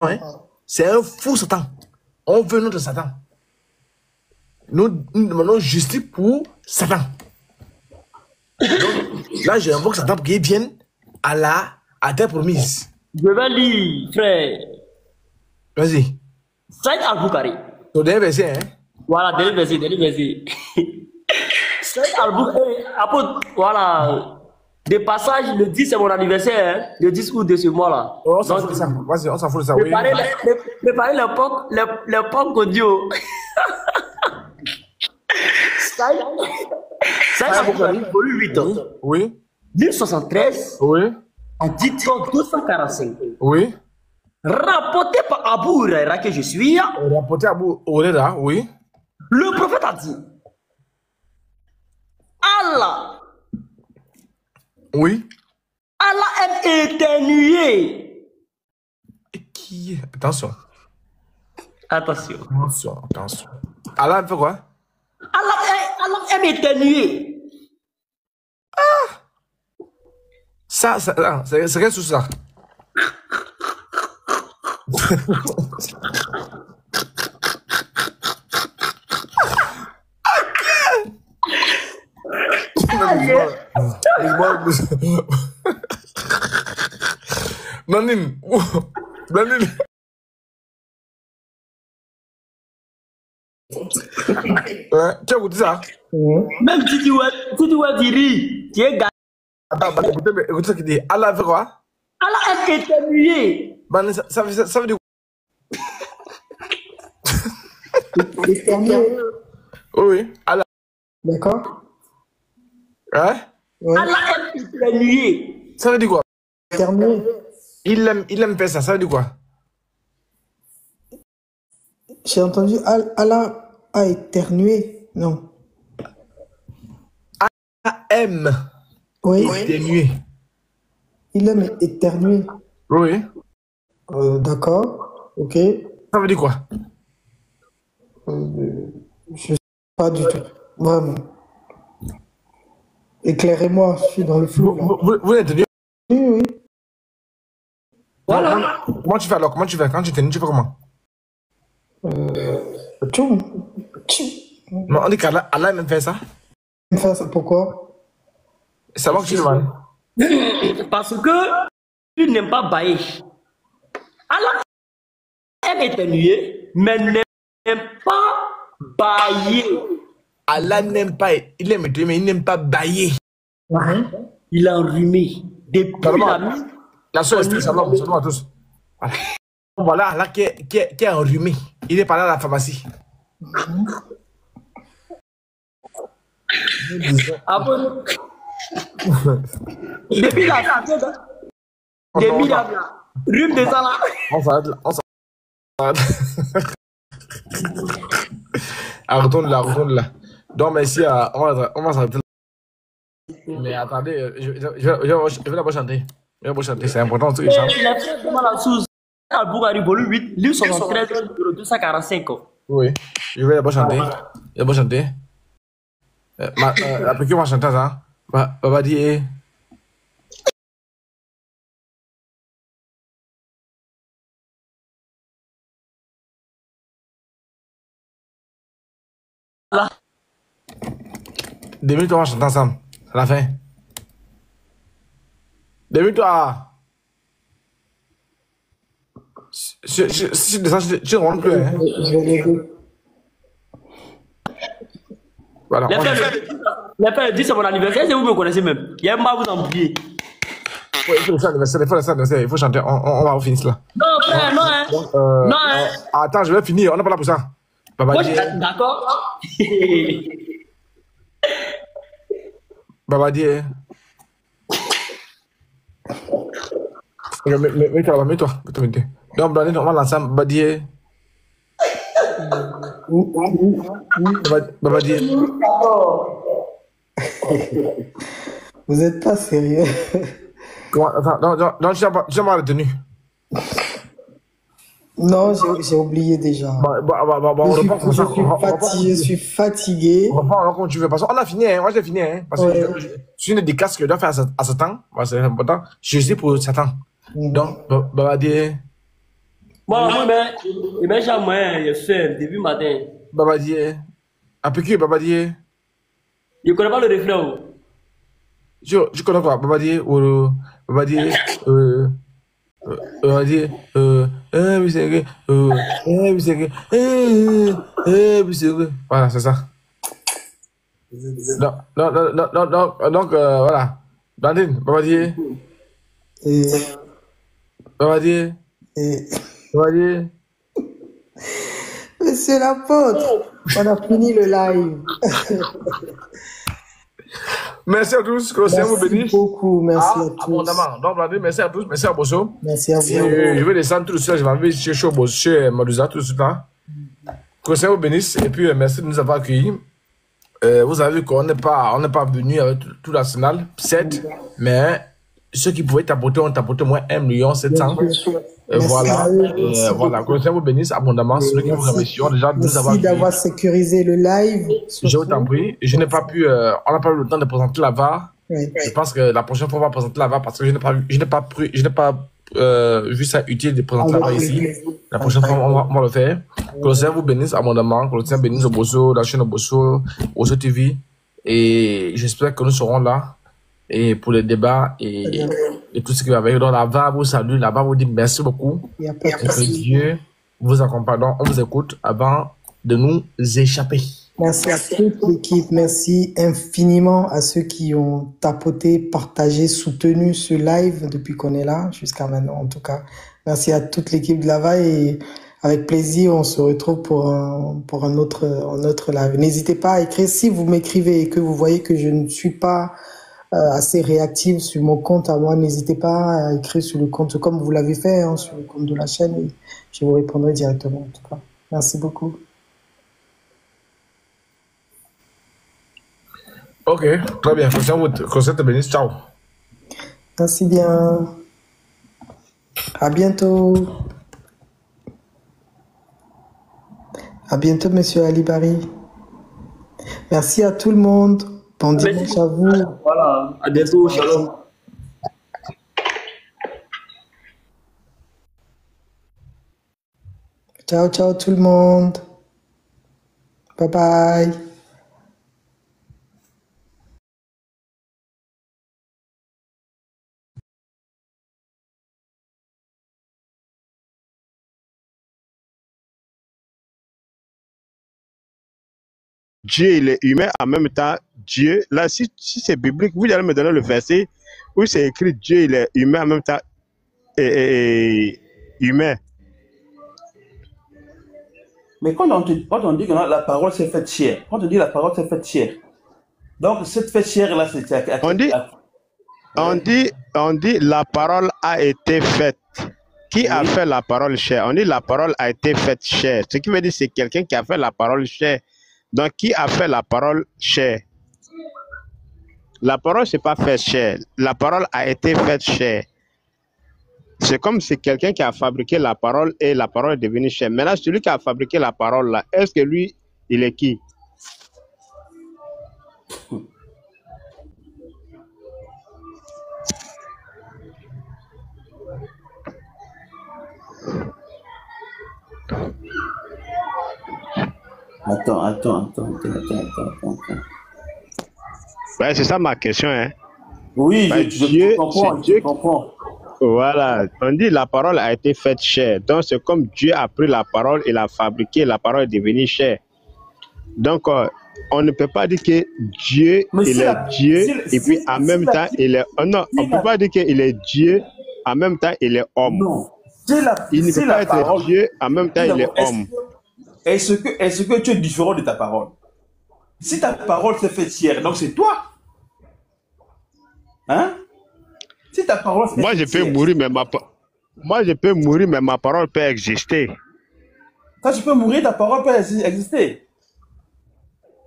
Ouais. C'est un fou Satan. On veut notre Satan. Nous demandons justice pour Satan. Donc, là, j'invoque Satan pour qu'il vienne à terre promise. Je vais lire, frère. Vas-y. Saïd Al-Bukhari. Ton dernier verset, hein? Voilà, dernier verset. Saïd Al-Bukhari. Voilà. Des passages, le 10 c'est mon anniversaire, hein, le 10 août de ce mois-là. Oh, on s'en fout de ça. Vas-y, on s'en fout de ça. Préparez le punk audio. Saïd Al-Bukhari, volume 8. Oui. 1073. Oui. En titre 245. Oui. Rapporté par Abu Huraira que je suis. Rapporté à Abu Huraira, oui. Le prophète a dit Allah. Oui. Allah aime éternuer. Et qui? Attention. Attention. Allah fait quoi? Allah aime éternuer. Ça, c'est quelle chose ça? Blandine. Tu as écouté ça? Même si tu vois Diri, tu es gars. Attends, écoutez ce qu'il dit. Allah fait quoi? Allah aime éternuer. Ça veut dire quoi? Éternuer. Oui, Allah. D'accord. Hein? Ouais. Allah aime éternuer. Ça veut dire quoi? Éternuer. Il aime faire ça. Ça veut dire quoi? J'ai entendu Allah a éternué. Non. Allah aime éternuer. Il aime éternuer. Oui. D'accord. Ok. Ça veut dire quoi? Je sais pas du tout. Vraiment. Éclairez-moi, je suis dans le flou. Vous éternuez? Oui. Voilà. Comment tu fais alors? Comment tu fais? Quand tu éternues, tu fais comment? Tchoum. Non, on dit qu'Allah aime faire ça. Faire ça pourquoi? C'est moi que tu demandes. Parce que tu n'aimes pas bailler. Allah aime éternuer, mais n'aime pas bailler. Allah n'aime pas, il aime éternuer, mais il n'aime pas bailler. Il a enrhumé. Depuis la nuit. La seule esprit, salam à tous. Voilà, Allah qui est enrhumé. Il est parlé à la pharmacie. Depuis la depuis la rhume de ça là. On s'arrête là. Retourne là. Donc, merci, on va s'arrêter là. Mais attendez, je vais d'abord chanter. C'est important ce que je chante. Al-Bougari, volume 8, livre 73, numéro 245. Oui, je vais d'abord chanter. D'abord chanter. Après que moi chanter ça, Baba dit. Là. 2 minutes, on va chanter ensemble. À la fin. 2 minutes, si descends, je ne rentre plus. Hein. Je vais l'aider. Voilà. Les frères, dit c'est mon anniversaire, c'est vous me connaissez même. Il y a un mal vous en prier. Il faut l'anniversaire, il faut chanter. On va finir cela. Non, frère, non, hein. Non, hein. Attends, je vais finir. On n'est pas là pour ça. Moi, d'accord. Babadier. Mets-toi. Donc, Blandine, on va l'ensemble. Babadier. Babadier. Vous n'êtes pas sérieux. Comment? Attends, non, tu n'as pas retenu. Non, j'ai oublié déjà. Je suis fatigué. On reprend comme tu veux. Parce qu'on a fini, hein. Moi j'ai fini. Hein. Parce que je suis une dédicace que je dois faire à ce temps. C'est important. Je sais pour ce temps. Donc, Babadier. Bon, moi, ben, j'ai moyen, je fais début matin. Babadier. Après qui Babadier? Je ne connais pas le refrain. Je connais quoi? Babadier ou Babadier. Babadier. Voilà, c'est ça. Donc, voilà. Blandine, Babadier. Babadier. Babadier. Monsieur l'apôtre, on a fini le live. Merci à tous, que le Seigneur vous bénisse. Merci beaucoup, merci à tous. Abondamment. Donc, Blandine, merci à tous, merci à Bosso. Merci à vous. Je vais descendre tout de suite, je vais aller chez Bosso, chez Madusa, tout de suite là. Que le Seigneur vous bénisse, et puis merci de nous avoir accueillis. Vous avez vu qu'on n'est pas venu avec tout l'arsenal, 7, mais ceux qui pouvaient tapoter ont tapoté moins 1 700 000. Voilà, voilà. Que le Seigneur vous bénisse abondamment. Ceux qui vous remercient déjà de nous avoir Merci d'avoir sécurisé le live. Je vous en prie. Je n'ai pas pu, on n'a pas eu le temps de présenter la VAR. Oui. Je pense que la prochaine fois, on va présenter la VAR parce que je n'ai pas vu ça utile de présenter la VAR ici. La prochaine fois, on va le faire. Que le Seigneur vous bénisse abondamment. Que le Seigneur bénisse au Bosso, la chaîne au Bosso, TV. Et j'espère que nous serons là. Et pour les débats et tout ce qui va avec. Donc, la VAR vous salue, la VAR vous dit merci beaucoup. Et que Dieu vous accompagne. Donc, on vous écoute avant de nous échapper. Merci à toute l'équipe. Merci infiniment à ceux qui ont tapoté, partagé, soutenu ce live depuis qu'on est là, jusqu'à maintenant en tout cas. Merci à toute l'équipe de Lava et avec plaisir, on se retrouve pour un autre live. N'hésitez pas à écrire. Si vous m'écrivez et que vous voyez que je ne suis pas assez réactive sur mon compte à moi, n'hésitez pas à écrire sur le compte comme vous l'avez fait, hein, sur le compte de la chaîne et je vous répondrai directement en tout cas. Merci beaucoup. Ok, très bien. Que ça te bénisse. Ciao. Merci bien. À bientôt. À bientôt, monsieur Ali Bari. Merci à tout le monde. Bon dimanche à vous. Voilà, à bientôt. Shalom. Ciao, ciao tout le monde. Bye bye. Dieu, il est humain en même temps. Dieu, là, si c'est biblique, vous allez me donner le verset où c'est écrit Dieu, il est humain en même temps et humain. Mais quand on dit que la parole s'est faite chair, quand on dit la parole s'est faite chair, donc cette faite chair-là, c'est... On dit la parole a été faite. Qui a fait la parole chair? On dit la parole a été faite chair. Ce qui veut dire c'est quelqu'un qui a fait la parole chair. Donc, qui a fait la parole chair? La parole, c'est pas fait chair. La parole a été faite chair. C'est comme si quelqu'un qui a fabriqué la parole et la parole est devenue chair. Maintenant, celui qui a fabriqué la parole, là, est-ce que lui, il est qui? Attends. Ouais, c'est ça ma question. Hein. Oui, Bah, je comprends. Voilà, on dit la parole a été faite chair. Donc, c'est comme Dieu a pris la parole et l'a fabriquée, la parole est devenue chair. Donc, on ne peut pas dire que Dieu, il est Dieu, et puis en même temps, il est... non, on ne peut pas dire qu'il est Dieu, en même temps, il est homme. Non. Il ne peut pas être Dieu, en même temps, il est homme. Est-ce que tu es différent de ta parole? Si ta parole s'est faite chair, donc c'est toi. Hein? Si ta parole Moi, je peux mourir, mais ma parole peut exister. Quand tu peux mourir, ta parole peut exister.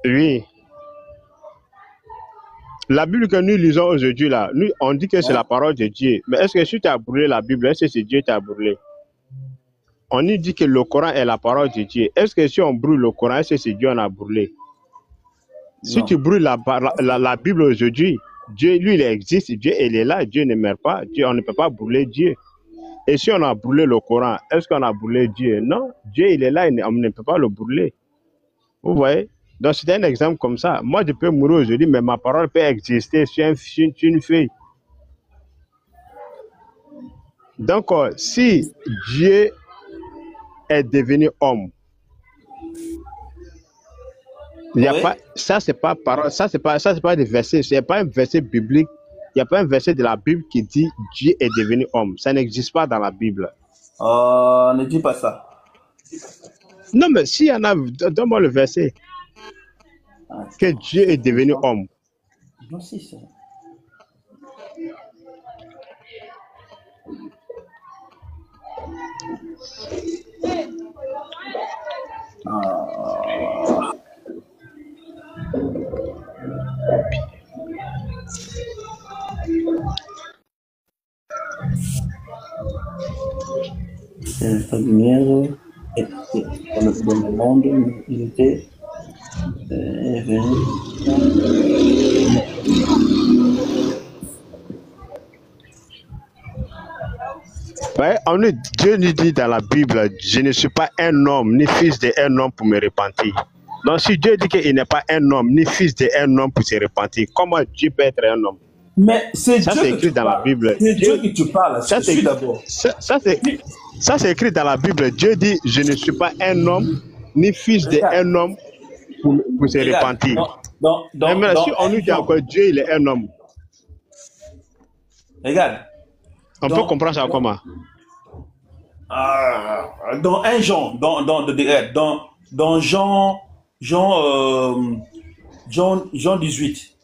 Oui. La Bible que nous lisons aujourd'hui, là, nous, on dit que c'est la parole de Dieu. Mais est-ce que si tu as brûlé la Bible, est-ce que c'est Dieu qui t'a brûlé? On nous dit que le Coran est la parole de Dieu. Est-ce que si on brûle le Coran, est-ce que c'est Dieu qui a brûlé? Si tu brûles la Bible aujourd'hui, Dieu, lui, il existe. Dieu, il est là. Dieu ne meurt pas. Dieu, on ne peut pas brûler Dieu. Et si on a brûlé le Coran, est-ce qu'on a brûlé Dieu? Non. Dieu, il est là. On ne peut pas le brûler. Vous voyez? Donc, c'est un exemple comme ça. Moi, je peux mourir aujourd'hui, mais ma parole peut exister sur une feuille. Donc, si Dieu est devenu homme, il y a pas, ça c'est pas parole, ça c'est pas des versets, c'est pas un verset biblique. Il n'y a pas un verset de la Bible qui dit Dieu est devenu homme. Ça n'existe pas dans la Bible. Ne dis pas ça. Non, mais s'il y en a, donne-moi le verset. Que Dieu est devenu homme. Non, si, c'est... La lumière dans le monde, il était ouais, Dieu nous dit dans la Bible, je ne suis pas un homme, ni fils d'un homme pour me repentir. Donc si Dieu dit qu'il n'est pas un homme, ni fils d'un homme pour se repentir, comment Dieu peut être un homme? Mais c'est ça, c'est écrit dans la Bible. C'est Dieu qui te parle. Ça, c'est d'abord. Ça, c'est écrit dans la Bible. Dieu dit, je ne suis pas un homme, ni fils d'un homme pour se repentir. Mais si on nous dit encore Dieu, il est un homme. Regarde. On peut comprendre ça comment? Dans un Jean, dans Jean 18.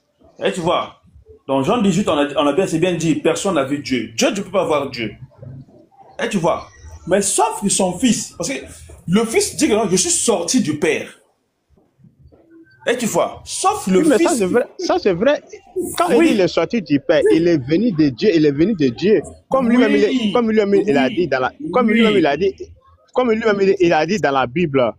Et tu vois, dans Jean 18, c'est bien dit, personne n'a vu Dieu. Dieu ne peut pas voir Dieu. Et tu vois, mais sauf que son fils, parce que le fils dit que non, je suis sorti du Père. Et tu vois, sauf le fils. Ça c'est vrai. Quand il est sorti du Père, il est venu de Dieu, Comme lui-même, il a dit dans la, il a dit dans la Bible.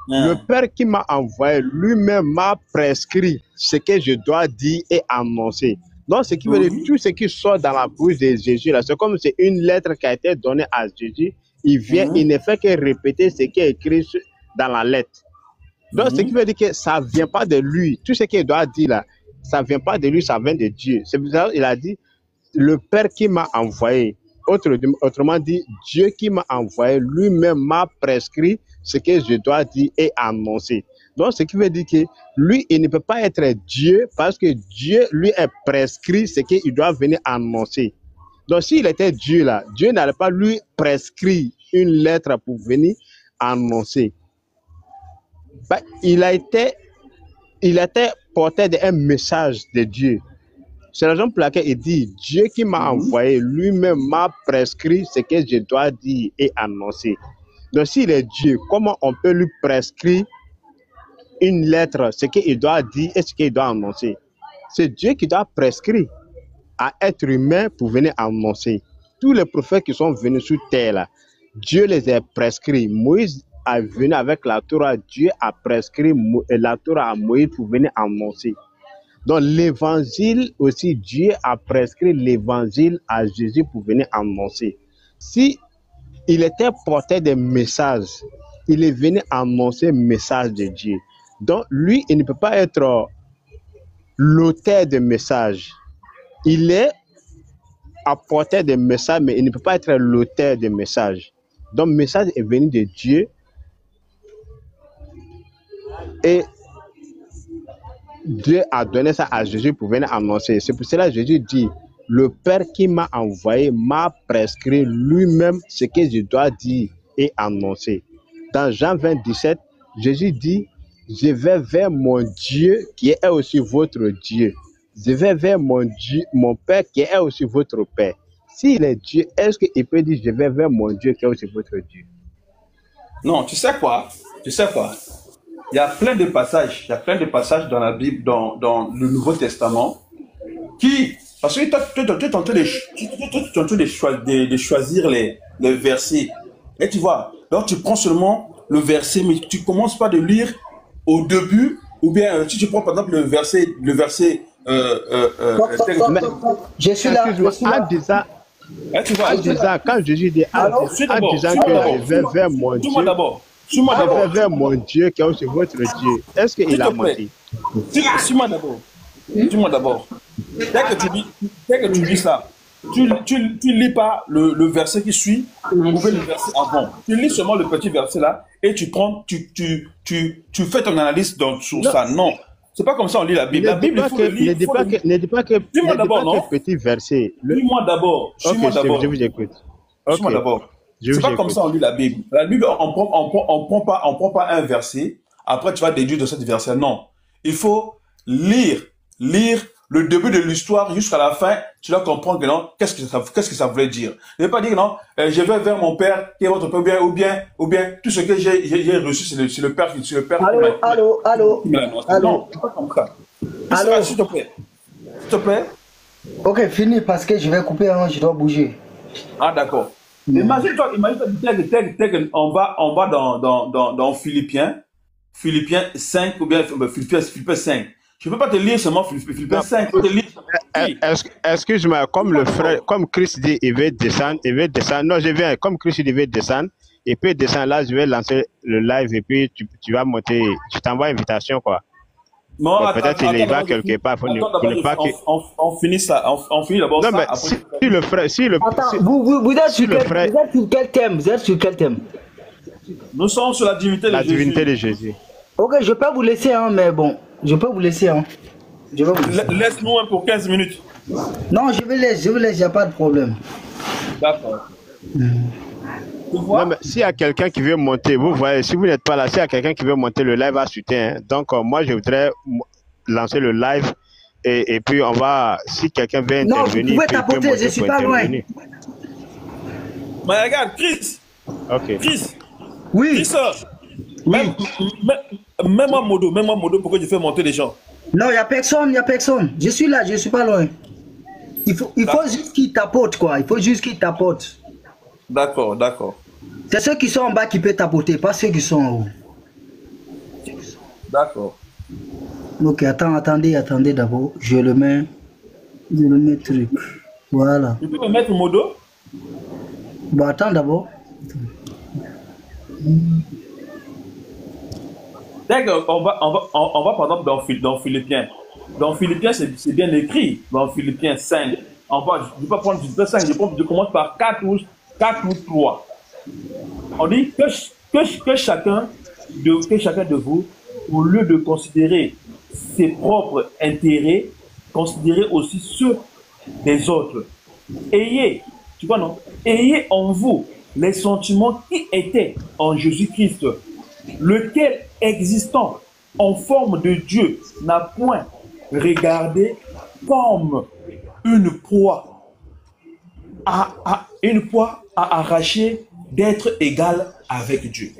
Le Père qui m'a envoyé lui-même m'a prescrit ce que je dois dire et annoncer. Donc, ce qui veut dire tout ce qui sort dans la bouche de Jésus, là, c'est comme c'est une lettre qui a été donnée à Jésus. Il vient, il ne fait que répéter ce qui est écrit dans la lettre. Donc, ce qui veut dire que ça ne vient pas de lui. Tout ce qu'il doit dire là, ça ne vient pas de lui, ça vient de Dieu. C'est pour ça qu'il a dit, le Père qui m'a envoyé. Autrement dit, Dieu qui m'a envoyé lui-même m'a prescrit ce que je dois dire et annoncer. Donc, ce qui veut dire que lui, il ne peut pas être Dieu parce que Dieu lui est prescrit ce qu'il doit venir annoncer. Donc, s'il était Dieu là, Dieu n'allait pas lui prescrire une lettre pour venir annoncer. Ben, il a été porté d'un message de Dieu. C'est la raison pour laquelle il dit, Dieu qui m'a envoyé lui-même m'a prescrit ce que je dois dire et annoncer. Donc s'il est Dieu, comment on peut lui prescrire une lettre, ce qu'il doit dire et ce qu'il doit annoncer? C'est Dieu qui doit prescrire à être humain pour venir annoncer. tous les prophètes qui sont venus sur terre, là, Dieu les a prescrits. Moïse est venu avec la Torah. Dieu a prescrit la Torah à Moïse pour venir annoncer. Donc l'évangile aussi, Dieu a prescrit l'évangile à Jésus pour venir annoncer. Si il était porteur des messages, il est venu annoncer le message de Dieu. Donc lui, il ne peut pas être l'auteur des messages. Il est apporteur des messages, mais il ne peut pas être l'auteur des messages. Donc le message est venu de Dieu et Dieu a donné ça à Jésus pour venir annoncer. C'est pour cela que Jésus dit, le Père qui m'a envoyé m'a prescrit lui-même ce que je dois dire et annoncer. Dans Jean 20, 17, Jésus dit, je vais vers mon Dieu qui est aussi votre Dieu. Je vais vers mon Dieu, mon Père qui est aussi votre Père. S'il est Dieu, est-ce qu'il peut dire, je vais vers mon Dieu qui est aussi votre Dieu? Non, tu sais quoi? Il y a plein de passages, dans la Bible, dans le Nouveau Testament, qui, parce que tu es en train de choisir les versets. Et tu vois, donc tu prends seulement le verset, mais tu commences pas de lire au début, ou bien si tu prends par exemple le verset. Je suis là. Tu vois, quand Jésus dit, en disant que je vais vers mon Dieu. Suis-moi d'abord. Je vais vers mon Dieu qui est aussi votre Dieu. Est-ce qu'il a menti? Suis-moi d'abord. Dès que tu dis ça, tu lis pas le verset qui suit ou le verset avant. Tu lis seulement le petit verset là et tu prends, tu fais ton analyse sur ça. Non. C'est pas comme ça on lit la Bible. La Bible, il faut le lire. Ne dis pas que dis-moi d'abord, non? Petit verset. Dis-moi d'abord. Je vous écoute. Dis-moi d'abord. C'est pas comme ça on lit la Bible. La Bible, on prend pas un verset, après tu vas déduire de cet verset. Non. Il faut lire le début de l'histoire jusqu'à la fin, tu dois comprendre que non, qu'est-ce que ça voulait dire. Ne pas dire non, je vais vers mon Père qui est votre Père, ou bien tout ce que j'ai reçu, c'est le Père. Allô. Non, c'est pas comme ça. Allô. S'il te plaît. Ok, fini parce que je vais couper, hein, je dois bouger. Ah, d'accord. Imagine-toi, on va dans Philippiens 5 ou bien Philippiens 5. Je ne peux pas te lire seulement Philippiens 5. Excuse-moi, comme Christ dit, il veut descendre. Non, je viens. Comme Christ dit, il veut descendre. Et puis descendre là, je vais lancer le live et puis tu vas monter. Je t'envoie une invitation, quoi. Non, bon, peut-être il va quelque part pour ne pas que... On finit ça. On finit d'abord ça. Non, mais si le frère... Attends, vous êtes sur quel thème? Vous êtes sur quel thème? Nous sommes sur la divinité de Jésus. La divinité de Jésus. Ok, je peux vous laisser, hein, mais bon. Je peux vous laisser, hein. Laisse-nous un pour 15 minutes. Non, je vous laisse, il n'y a pas de problème. D'accord. Non, mais s'il y a quelqu'un qui veut monter, vous voyez, si vous n'êtes pas là, s'il y a quelqu'un qui veut monter le live à soutien, hein, donc moi je voudrais lancer le live et puis on va, si quelqu'un veut intervenir, non, vous pouvez tapoter, je suis pas loin. Mais regarde, Chris. Ok. Chris. Oui. Chris, mets-moi modo, pourquoi tu fais monter les gens? Non, il n'y a personne. Je suis là, je suis pas loin. Il faut juste qu'ils tapotent, quoi. Il faut juste qu'ils tapotent. D'accord. C'est ceux qui sont en bas qui peuvent tapoter, pas ceux qui sont en haut. D'accord. Ok, attendez d'abord. Je le mets truc. Voilà. Tu peux me mettre modo? Bon, attends d'abord. Dès qu'on va par exemple dans Philippiens. Dans Philippiens, c'est bien écrit. Dans Philippiens 5. Je ne vais pas prendre Philippiens 5, je commence par 4 ou 3. On dit que chacun de vous, au lieu de considérer ses propres intérêts, considérez aussi ceux des autres. Ayez en vous les sentiments qui étaient en Jésus-Christ, lequel, existant en forme de Dieu, n'a point regardé comme une proie à arracher d'être égal avec Dieu.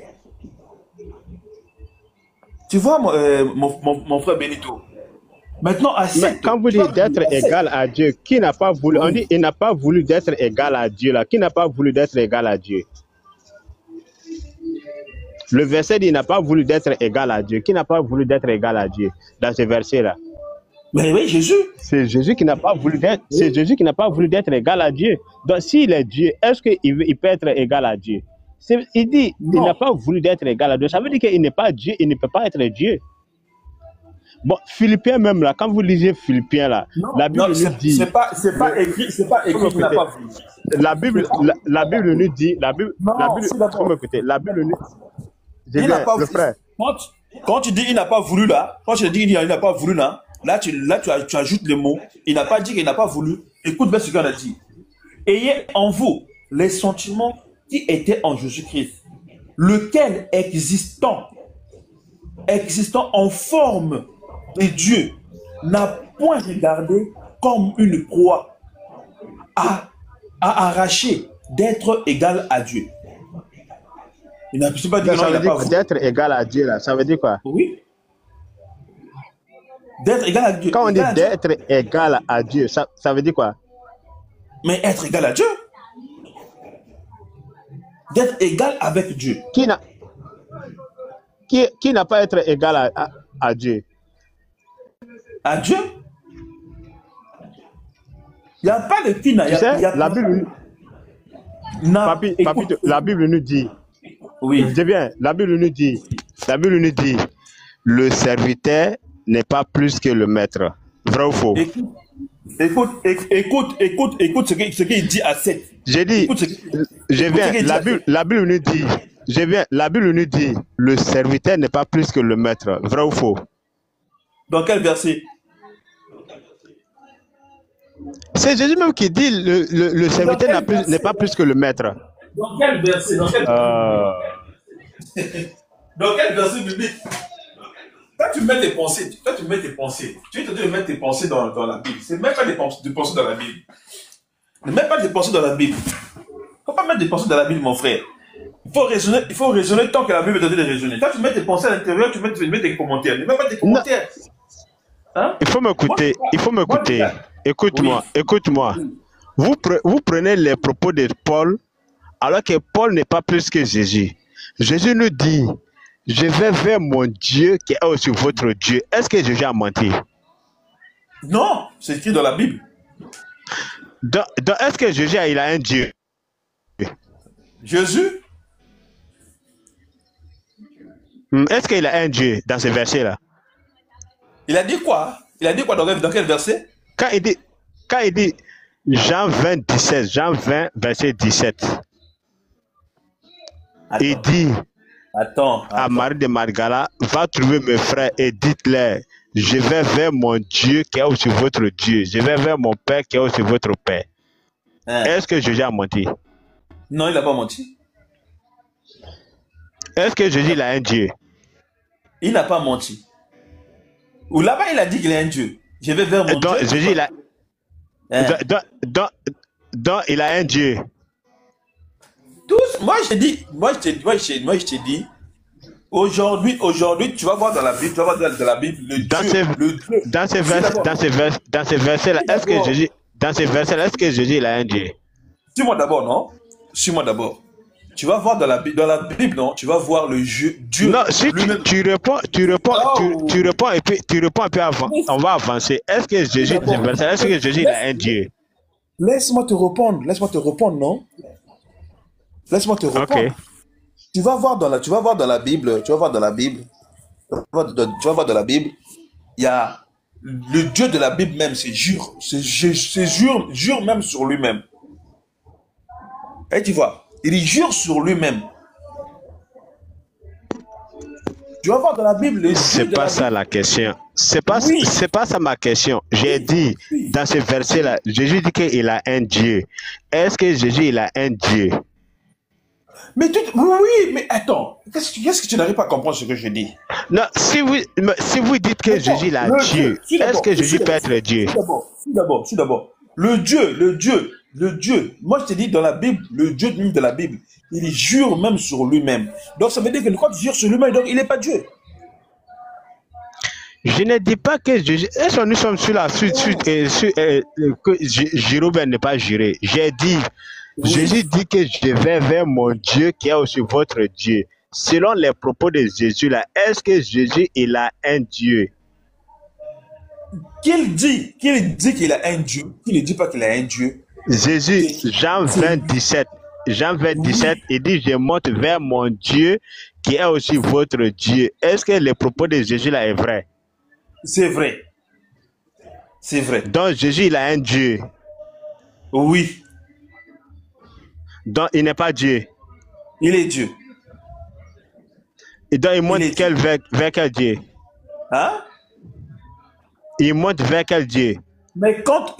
Tu vois, mon frère Benito, Maintenant, Mais accepte. quand vous dites d'être Accepte. égal à Dieu, qui n'a pas voulu, on dit il n'a pas voulu d'être égal à Dieu là, qui n'a pas voulu d'être égal à Dieu? Le verset dit il n'a pas voulu d'être égal à Dieu. Qui n'a pas voulu d'être égal à Dieu dans ce verset là? Mais oui, Jésus. C'est Jésus qui n'a pas voulu d'être, c'est Jésus qui n'a pas voulu d'être égal à Dieu. Donc s'il est Dieu, est-ce qu'il peut être égal à Dieu? Il dit il Non. n'a pas voulu d'être égal à Dieu. Ça veut dire qu'il n'est pas Dieu, il ne peut pas être Dieu. Bon, Philippiens même là, quand vous lisez Philippiens là, la Bible Non, nous dit, c'est pas écrit qu'il n'a pas voulu. la Bible nous dit, la Bible, Non, c'est d'accord. faut m'écouter, la Bible nous, j'ai Il n'a bien, pas le voulu. frère, Quand tu dis il n'a pas voulu là, quand tu dis il n'a pas voulu là, tu ajoutes le mot. Il n'a pas dit qu'il n'a pas voulu. Écoute bien ce qu'on a dit. Ayez en vous les sentiments qui étaient en Jésus-Christ, lequel existant en forme de Dieu, n'a point regardé comme une proie à arracher d'être égal à Dieu. Il n'a pas dit que non, ça il veut n'a pas dire voulu. d'être égal à Dieu là, ça veut dire quoi? Oui. D'être égal à Dieu. Quand on dit Égal à Dieu. d'être égal à Dieu, ça veut dire quoi? Mais être égal à Dieu. D'être égal avec Dieu. Qui n'a pas être égal à Dieu? À Dieu. Il n'y a pas de qui n'a. Tu sais, la Bible, Papi, la Bible nous dit, oui. je bien, la Bible nous dit, le serviteur n'est pas plus que le maître. Vrai ou faux? Écoute ce qu'il dit à 7. J'ai dit, la Bible nous dit, la Bible nous dit, le serviteur n'est pas plus que le maître. Vrai ou faux? Dans quel verset? C'est Jésus même qui dit, le serviteur n'est pas plus que le maître. Dans quel verset? Dans quel verset biblique? Quand tu mets tes pensées, tu es en train de mettre tes pensées dans la Bible. C'est même pas des pensées dans la Bible. Ne mets pas des pensées dans la Bible. Il ne faut pas mettre des pensées dans la Bible, mon frère. Il faut raisonner tant que la Bible te dit de raisonner. Quand tu mets tes pensées à l'intérieur, tu mets des commentaires. Ne mets pas des commentaires. Hein? Il faut m'écouter. Écoute-moi. Vous prenez les propos de Paul, alors que Paul n'est pas plus que Jésus. Jésus nous dit, je vais vers mon Dieu qui est aussi votre Dieu. Est-ce que Jésus a menti? Non, c'est écrit dans la Bible. Donc, est-ce que Jésus il a un Dieu? Jésus? Est-ce qu'il a un Dieu dans ce verset-là? Il a dit quoi? Dans quel verset? Quand il dit Jean 20, 17, Jean 20, verset 17, il dit à Marie de Magdala, va trouver mes frères et dites-leur, je vais vers mon Dieu qui est aussi votre Dieu, je vais vers mon Père qui est aussi votre Père. Est-ce que Jésus a menti? Non, il n'a pas menti. Est-ce que Jésus il a un Dieu? Il n'a pas menti. Ou là-bas, il a dit qu'il est un Dieu. Je vais vers mon donc, Dieu. Jésus, il a... donc, il a un Dieu. Tous, moi, je t'ai dit, aujourd'hui, tu vas voir dans la Bible, Dans ces versets-là, est-ce que Jésus, il a un Dieu? Suis-moi d'abord, non? Suis-moi d'abord. Tu vas voir dans la Bible, non? Tu vas voir le Dieu. Non, si tu réponds et puis avant, on va avancer. Est-ce que Jésus, il a un Dieu? Laisse-moi te répondre, non? Laisse-moi te répondre. Okay. Tu vas voir dans la Bible, il y a le Dieu de la Bible même, jure même sur lui-même. Et tu vois, il jure sur lui-même. Tu vas voir dans la Bible. C'est pas ça la question. C'est pas ça ma question. J'ai dit dans ce verset-là, Jésus dit qu'il a un Dieu. Est-ce que Jésus il a un Dieu? Mais oui, mais attends, qu'est-ce que tu n'arrives pas à comprendre ce que je dis? Non, si vous dites que Jésus il a Dieu, est-ce que Jésus peut être Dieu? Suis d'abord. Le Dieu. Moi je te dis dans la Bible, le Dieu de la Bible, il jure même sur lui-même. Donc ça veut dire que quand il jure sur lui-même, donc il n'est pas Dieu. Je ne dis pas que est-ce que nous sommes sur la que Jérôme n'est pas juré. J'ai dit, Jésus dit que je vais vers mon Dieu qui est aussi votre Dieu. Selon les propos de Jésus là, est-ce que Jésus il a un Dieu? Qu'il dit qu'il a un Dieu, qu'il ne dit pas qu'il a un Dieu. Jésus, Jean 20, 17, il dit, je monte vers mon Dieu qui est aussi votre Dieu. Est-ce que le propos de Jésus là est vrai? C'est vrai. C'est vrai. Donc Jésus, il a un Dieu. Oui. Donc il n'est pas Dieu. Il est Dieu. Et donc il monte vers quel Dieu? Hein? Il monte vers quel Dieu? Mais quand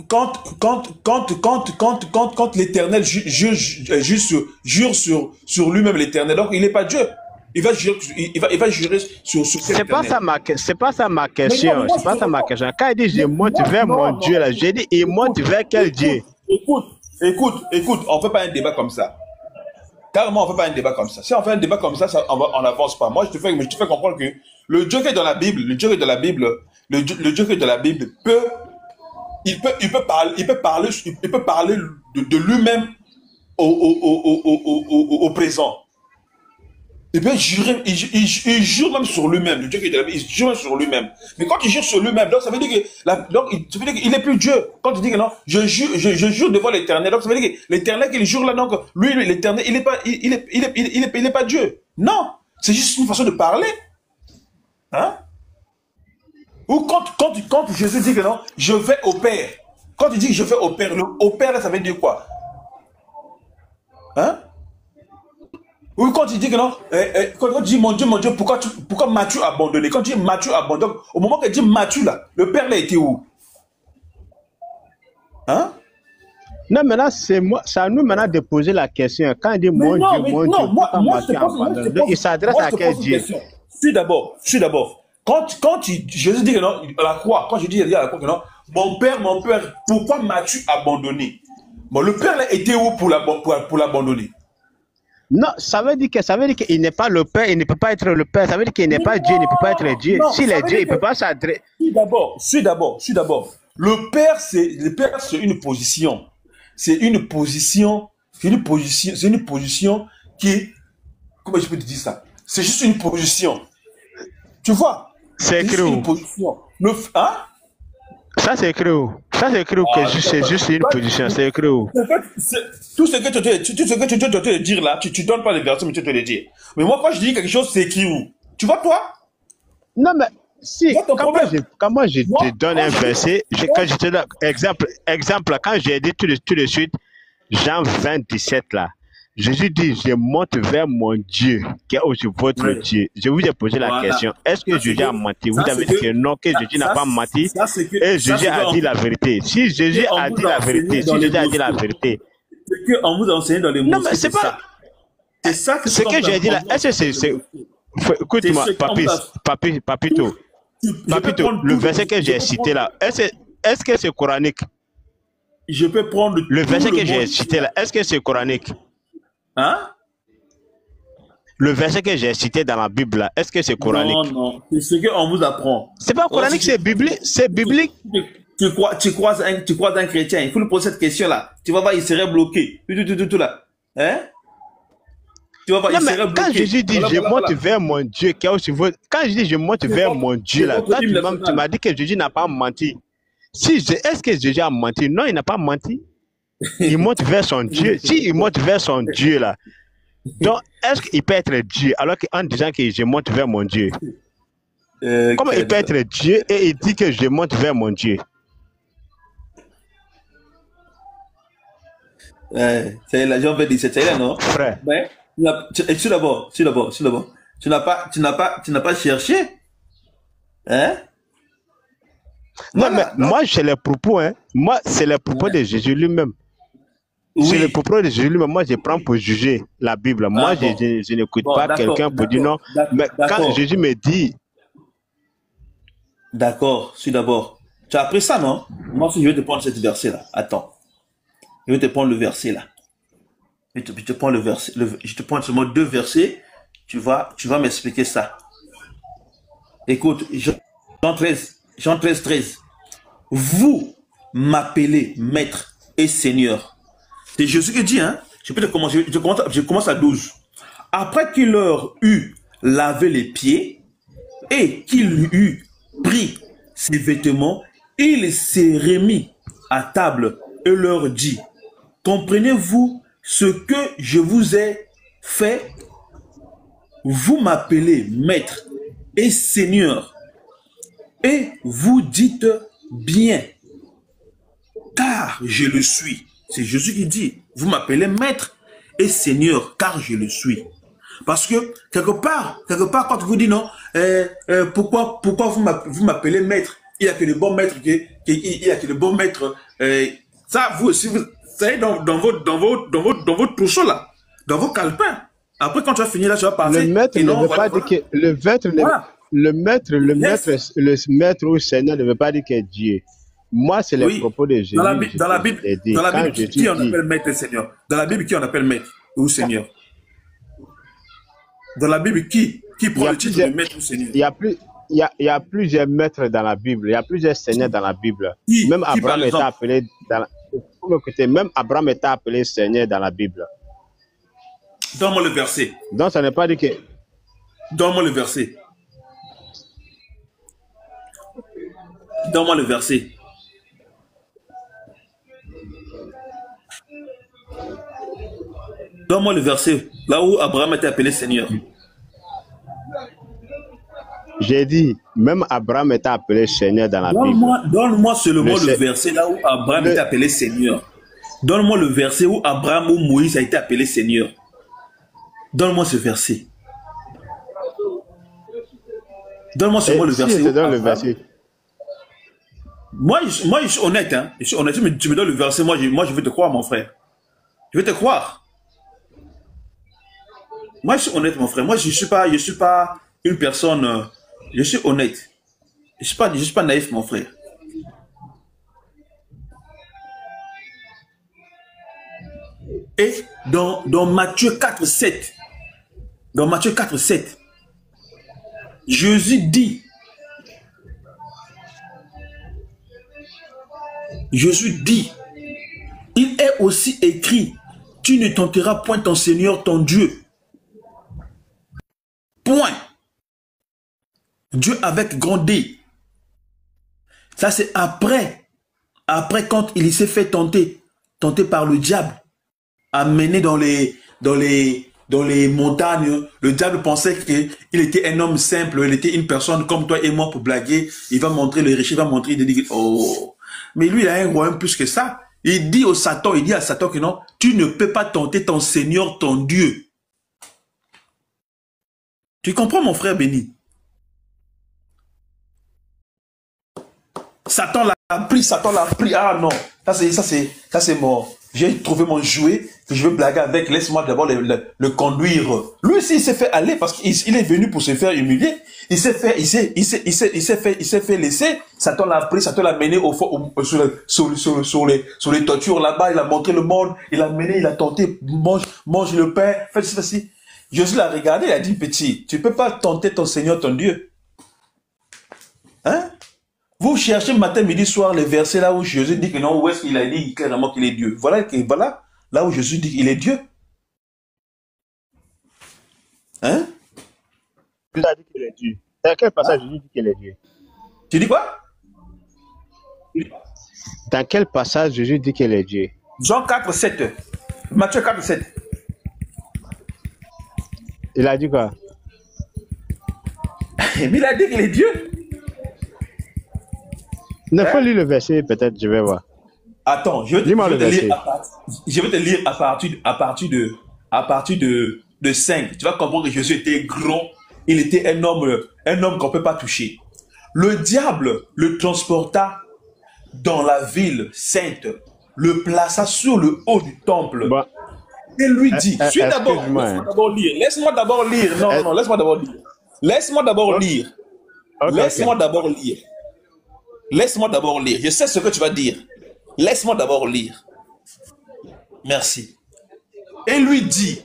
l'Éternel jure sur lui-même, l'Éternel, donc il n'est pas Dieu. Il va jurer sur c'est pas ça ma question. C'est pas ça ma question. Quand il dit je monte vers mon Dieu là, j'ai dit il monte vers quel Dieu? Écoute, on ne fait pas un débat comme ça. Carrément, on ne fait pas un débat comme ça. Si on fait un débat comme ça, on n'avance pas. Moi, je te fais comprendre que le Dieu qui est dans la Bible, le Dieu qui est dans la Bible il peut parler de lui-même au présent. Il peut jurer, il jure même sur lui-même. Le Dieu qui est de la Bible, il jure même sur lui-même. Mais quand il jure sur lui-même, donc ça veut dire qu'il n'est plus Dieu. Quand il dit que non, je jure devant l'Éternel, donc ça veut dire que l'Éternel qu'il jure là, donc lui, l'Éternel, il n'est pas Dieu. Non, c'est juste une façon de parler. Hein? Ou quand Jésus dit que non, je vais au Père. Quand il dit que je vais au Père, au Père là, ça veut dire quoi? Hein? Ou quand il dit que non, quand il dit mon Dieu, pourquoi m'as-tu abandonné? Quand il dit m'as-tu abandonné, au moment qu'il dit m'as-tu là, le Père là était où? Hein? Non, maintenant, c'est à nous maintenant de poser la question. Quand il dit mon Dieu, pourquoi m'as-tu abandonné? Il s'adresse à quel Dieu? Je suis d'abord. Quand Jésus dit que non, à la croix, quand je dis à la croix que non, mon père, pourquoi m'as-tu abandonné? Bon, le Père là était où pour l'abandonner? Non, ça veut dire qu'il n'est pas le Père, il ne peut pas être le Père. Ça veut dire qu'il n'est pas Dieu, il ne peut pas être Dieu. S'il est Dieu, il ne peut pas s'adresser. Je suis d'abord. Le Père, c'est une position. C'est une position qui, comment je peux te dire ça? C'est juste une position. Tu vois? C'est écrit où? Hein? Ça c'est écrit où? Ça c'est écrit où que c'est juste une position. C'est écrit où? Tout ce que tu dois dire là, tu donnes pas les versions, mais tu dois le dire. Mais moi, quand je dis quelque chose, c'est écrit où? Tu vois, toi? Non, mais si, quand moi je te donne un verset, quand je te donne exemple, quand j'ai dit tout de suite, Jean 20, 17 là, Jésus dit, je monte vers mon Dieu, qui est aussi votre Dieu. Je vous ai posé la question, est-ce que Jésus a menti? Vous avez dit que non, que Jésus n'a pas menti, et Jésus a dit la vérité. Si Jésus a dit la vérité, c'est qu'on vous a enseigné dans les mots. Non, mais c'est pas... C'est ça que ce que j'ai dit là, est-ce que c'est... Écoute-moi, Papito, le verset que j'ai cité là, est-ce que c'est coranique? Je peux prendre le verset que j'ai cité là, est-ce que c'est coranique? Hein? Le verset que j'ai cité dans la Bible là, est-ce que c'est coranique? Non, c'est ce qu'on vous apprend. C'est pas coranique, c'est biblique. C'est biblique. Tu croises un chrétien, il faut lui poser cette question là. Tu vas voir, il serait bloqué. Tout là. Hein? Tu vas voir, il serait bloqué. Quand Jésus dit je monte vers mon Dieu, quand je dis je monte vers mon Dieu là, tu m'as dit que Jésus n'a pas menti. Est-ce que Jésus a menti? Non, il n'a pas menti. Il monte vers son Dieu. Si il monte vers son Dieu là, donc est-ce qu'il peut être Dieu alors qu'en disant que je monte vers mon Dieu? Comment il peut être Dieu et il dit que je monte vers mon Dieu? C'est la Jean 17, c'est là, non? Frère. Ben, d'abord. Tu n'as pas cherché? Hein? Non, voilà, mais moi, c'est les propos, hein. Moi, c'est les propos de Jésus lui-même. Oui. C'est les propos de Jésus lui-même. Moi, je prends pour juger la Bible. Moi, je n'écoute pas quelqu'un pour dire non. Mais quand Jésus me dit... D'accord, suis d'abord. Tu as appris ça, non? Moi, je vais te prendre ce verset-là. Attends. Je vais te prendre le verset, là. Je te prends le verset. Je te prends seulement 2 versets. Tu vas m'expliquer ça. Écoute, Jean 13, 13. Vous m'appelez maître et seigneur. C'est Jésus qui dit, hein. Je commence à 12. Après qu'il leur eut lavé les pieds et qu'il eut pris ses vêtements, il s'est remis à table et leur dit, comprenez-vous ce que je vous ai fait? Vous m'appelez maître et seigneur et vous dites bien, car je le suis. C'est Jésus qui dit, vous m'appelez maître et seigneur, car je le suis. Parce que, quelque part, quand vous dites non, pourquoi vous m'appelez maître? Il n'y a que le bon maître, il y a que le bon maître. Ça, vous aussi, vous savez, dans votre trousseau là, dans vos calepins. Après, quand tu vas finir là, tu vas partir. Le maître ne veut pas dire que le maître ou le seigneur ne veut pas dire que Dieu. Moi, c'est les propos de Jésus. Dans la Bible, qui on appelle maître et seigneur? Dans la Bible, qui on appelle maître ou seigneur? Dans la Bible, qui prend le titre de maître ou seigneur? Il y a plusieurs maîtres dans la Bible. Il y a plusieurs seigneurs dans la Bible. Même Abraham est appelé même Abraham est appelé seigneur dans la Bible. Donne-moi le verset. Donc, ça n'est pas dit que... Donne-moi le verset. Donne-moi le verset. Donne-moi le verset. Là où Abraham était appelé Seigneur. J'ai dit, même Abraham était appelé Seigneur dans la Bible. Donne-moi seulement le verset là où Abraham était appelé Seigneur. Donne-moi le verset où Abraham ou Moïse a été appelé Seigneur. Donne-moi ce verset. Donne-moi seulement le verset. Si je te donne le verset. Moi, je suis honnête. Hein. Je suis honnête. Tu me donnes le verset. Moi, je vais te croire, mon frère. Je vais te croire. Moi, je suis honnête, mon frère. Moi, je suis pas une personne... je suis honnête. Je suis pas naïf, mon frère. Et dans Matthieu 4, 7, dans Matthieu 4, 7, Jésus dit, il est aussi écrit, tu ne tenteras point ton Seigneur, ton Dieu. Point. Dieu avec grand D. Ça c'est après quand il s'est fait tenter par le diable, amené dans les montagnes. Le diable pensait qu'il était un homme simple, il était une personne comme toi et moi pour blaguer. Il va montrer le riche, il va montrer, il dit, oh. Mais lui, il a un royaume plus que ça. Il dit à Satan que non, tu ne peux pas tenter ton Seigneur, ton Dieu. Tu comprends, mon frère béni? Satan l'a pris. Ah non, ça c'est mort. J'ai trouvé mon jouet que je veux blaguer avec. Laisse-moi d'abord le conduire. Lui aussi, il s'est fait aller parce qu'il est venu pour se faire humilier. Il s'est fait laisser. Satan l'a pris, Satan l'a mené sur les tortures là-bas. Il a montré le monde. Il l'a mené, il a tenté. Mange le pain. Fais ceci. Jésus l'a regardé, il a dit, petit, tu ne peux pas tenter ton Seigneur, ton Dieu. Hein? Vous cherchez matin, midi, soir les versets là où Jésus dit que non, où est-ce qu'il a dit clairement qu'il est Dieu. Voilà là où Jésus dit qu'il est Dieu. Hein? Il a dit qu'il est Dieu. Dans quel passage Jésus dit qu'il est Dieu? Tu dis quoi? Dans quel passage Jésus dit qu'il est Dieu? Jean 4, 7. Matthieu 4, 7. Il a dit quoi? Mais il a dit qu'il est Dieu. Il faut lire le verset, peut-être, je vais voir. Attends, je vais te lire à partir de 5. Tu vas comprendre que Jésus était grand. Il était un homme qu'on ne peut pas toucher. Le diable le transporta dans la ville sainte, le plaça sur le haut du temple. Bah. Et lui dit, laisse-moi d'abord lire. Laisse-moi d'abord lire. Non, laisse-moi d'abord lire. Laisse-moi d'abord lire. Laisse-moi d'abord lire. Laisse-moi d'abord lire. Je sais ce que tu vas dire. Laisse-moi d'abord lire. Merci. Et lui dit,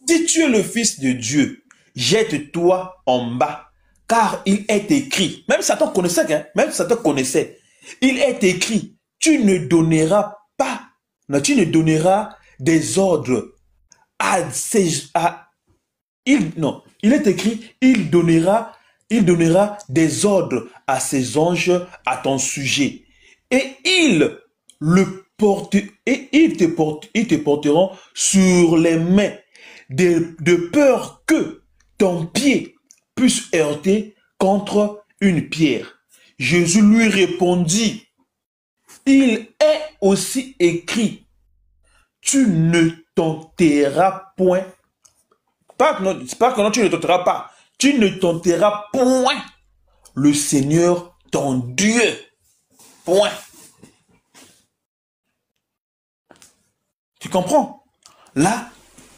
si tu es le Fils de Dieu, jette-toi en bas, car il est écrit, même Satan connaissait, hein, même Satan connaissait, il est écrit, tu ne donneras pas, non, tu ne donneras des ordres il est écrit, il donnera des ordres à ses anges à ton sujet. Et ils te porteront sur les mains de peur que ton pied puisse heurter contre une pierre. Jésus lui répondit, il est aussi écrit, tu ne tenteras point. C'est pas que non, tu ne tenteras pas. Tu ne tenteras point le Seigneur ton Dieu. Point. Tu comprends? Là,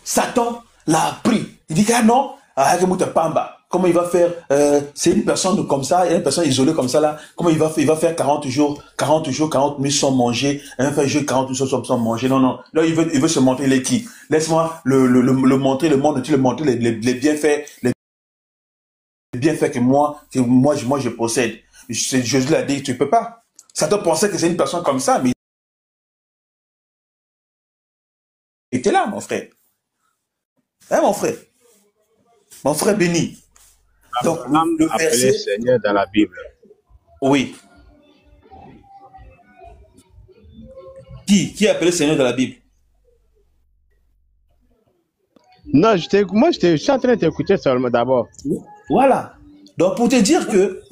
Satan l'a appris. Il dit, ah non, comment il va faire, c'est une personne comme ça, une personne isolée comme ça là, comment il va faire 40 jours, 40 nuits sans manger, il va faire 40 jours sans manger, non, là il veut se montrer les qui. Laisse-moi le montrer, le monde, tu le montrer les bienfaits, que moi je possède. Jésus l'a dit, tu peux pas. Satan pensait que c'est une personne comme ça, mais il était là, mon frère. Hein, mon frère béni. Donc, le verset Seigneur dans la Bible. Oui. Qui a appelé Seigneur dans la Bible? Non, je suis en train de t'écouter seulement d'abord. Voilà. Donc, pour te dire que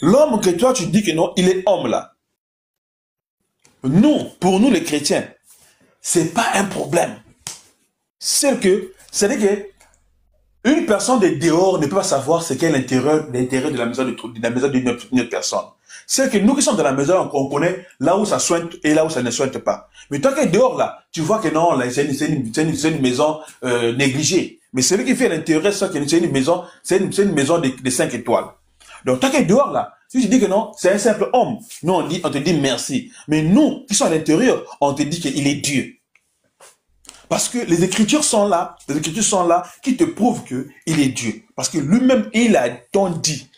l'homme que toi, tu dis que non, il est homme là. Pour nous les chrétiens, c'est pas un problème. C'est-à-dire que une personne de dehors ne peut pas savoir ce qu'est l'intérieur de la maison d'une autre personne. C'est que nous qui sommes dans la maison, on connaît là où ça soigne et là où ça ne soigne pas. Mais toi qui es dehors là, tu vois que non, c'est une maison négligée. Mais celui qui fait à l'intérieur, c'est une maison, de 5 étoiles. Donc toi qui es dehors là, si tu dis que non, c'est un simple homme, nous on te dit merci. Mais nous qui sommes à l'intérieur, on te dit qu'il est Dieu. Parce que les Écritures sont là qui te prouvent qu'il est Dieu. Parce que lui-même, il a dit,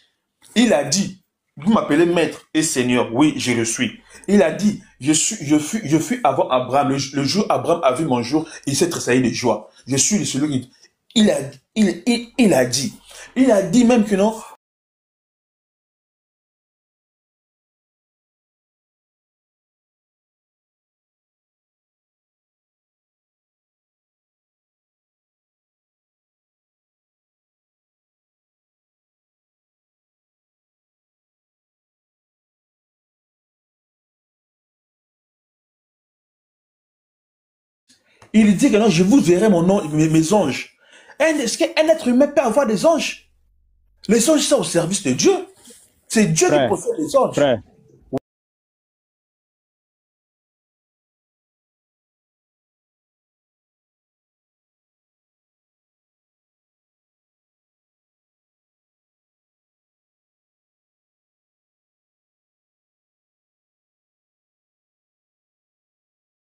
vous m'appelez maître et seigneur, oui, je le suis. Il a dit, je fus avant Abraham, le jour où Abraham a vu mon jour, il s'est tressailli de joie. Je suis celui qui... Il a dit même que non, il dit que non, je vous verrai mes anges. Est-ce qu'un être humain peut avoir des anges? Les anges sont au service de Dieu. C'est Dieu qui possède les anges. Frère,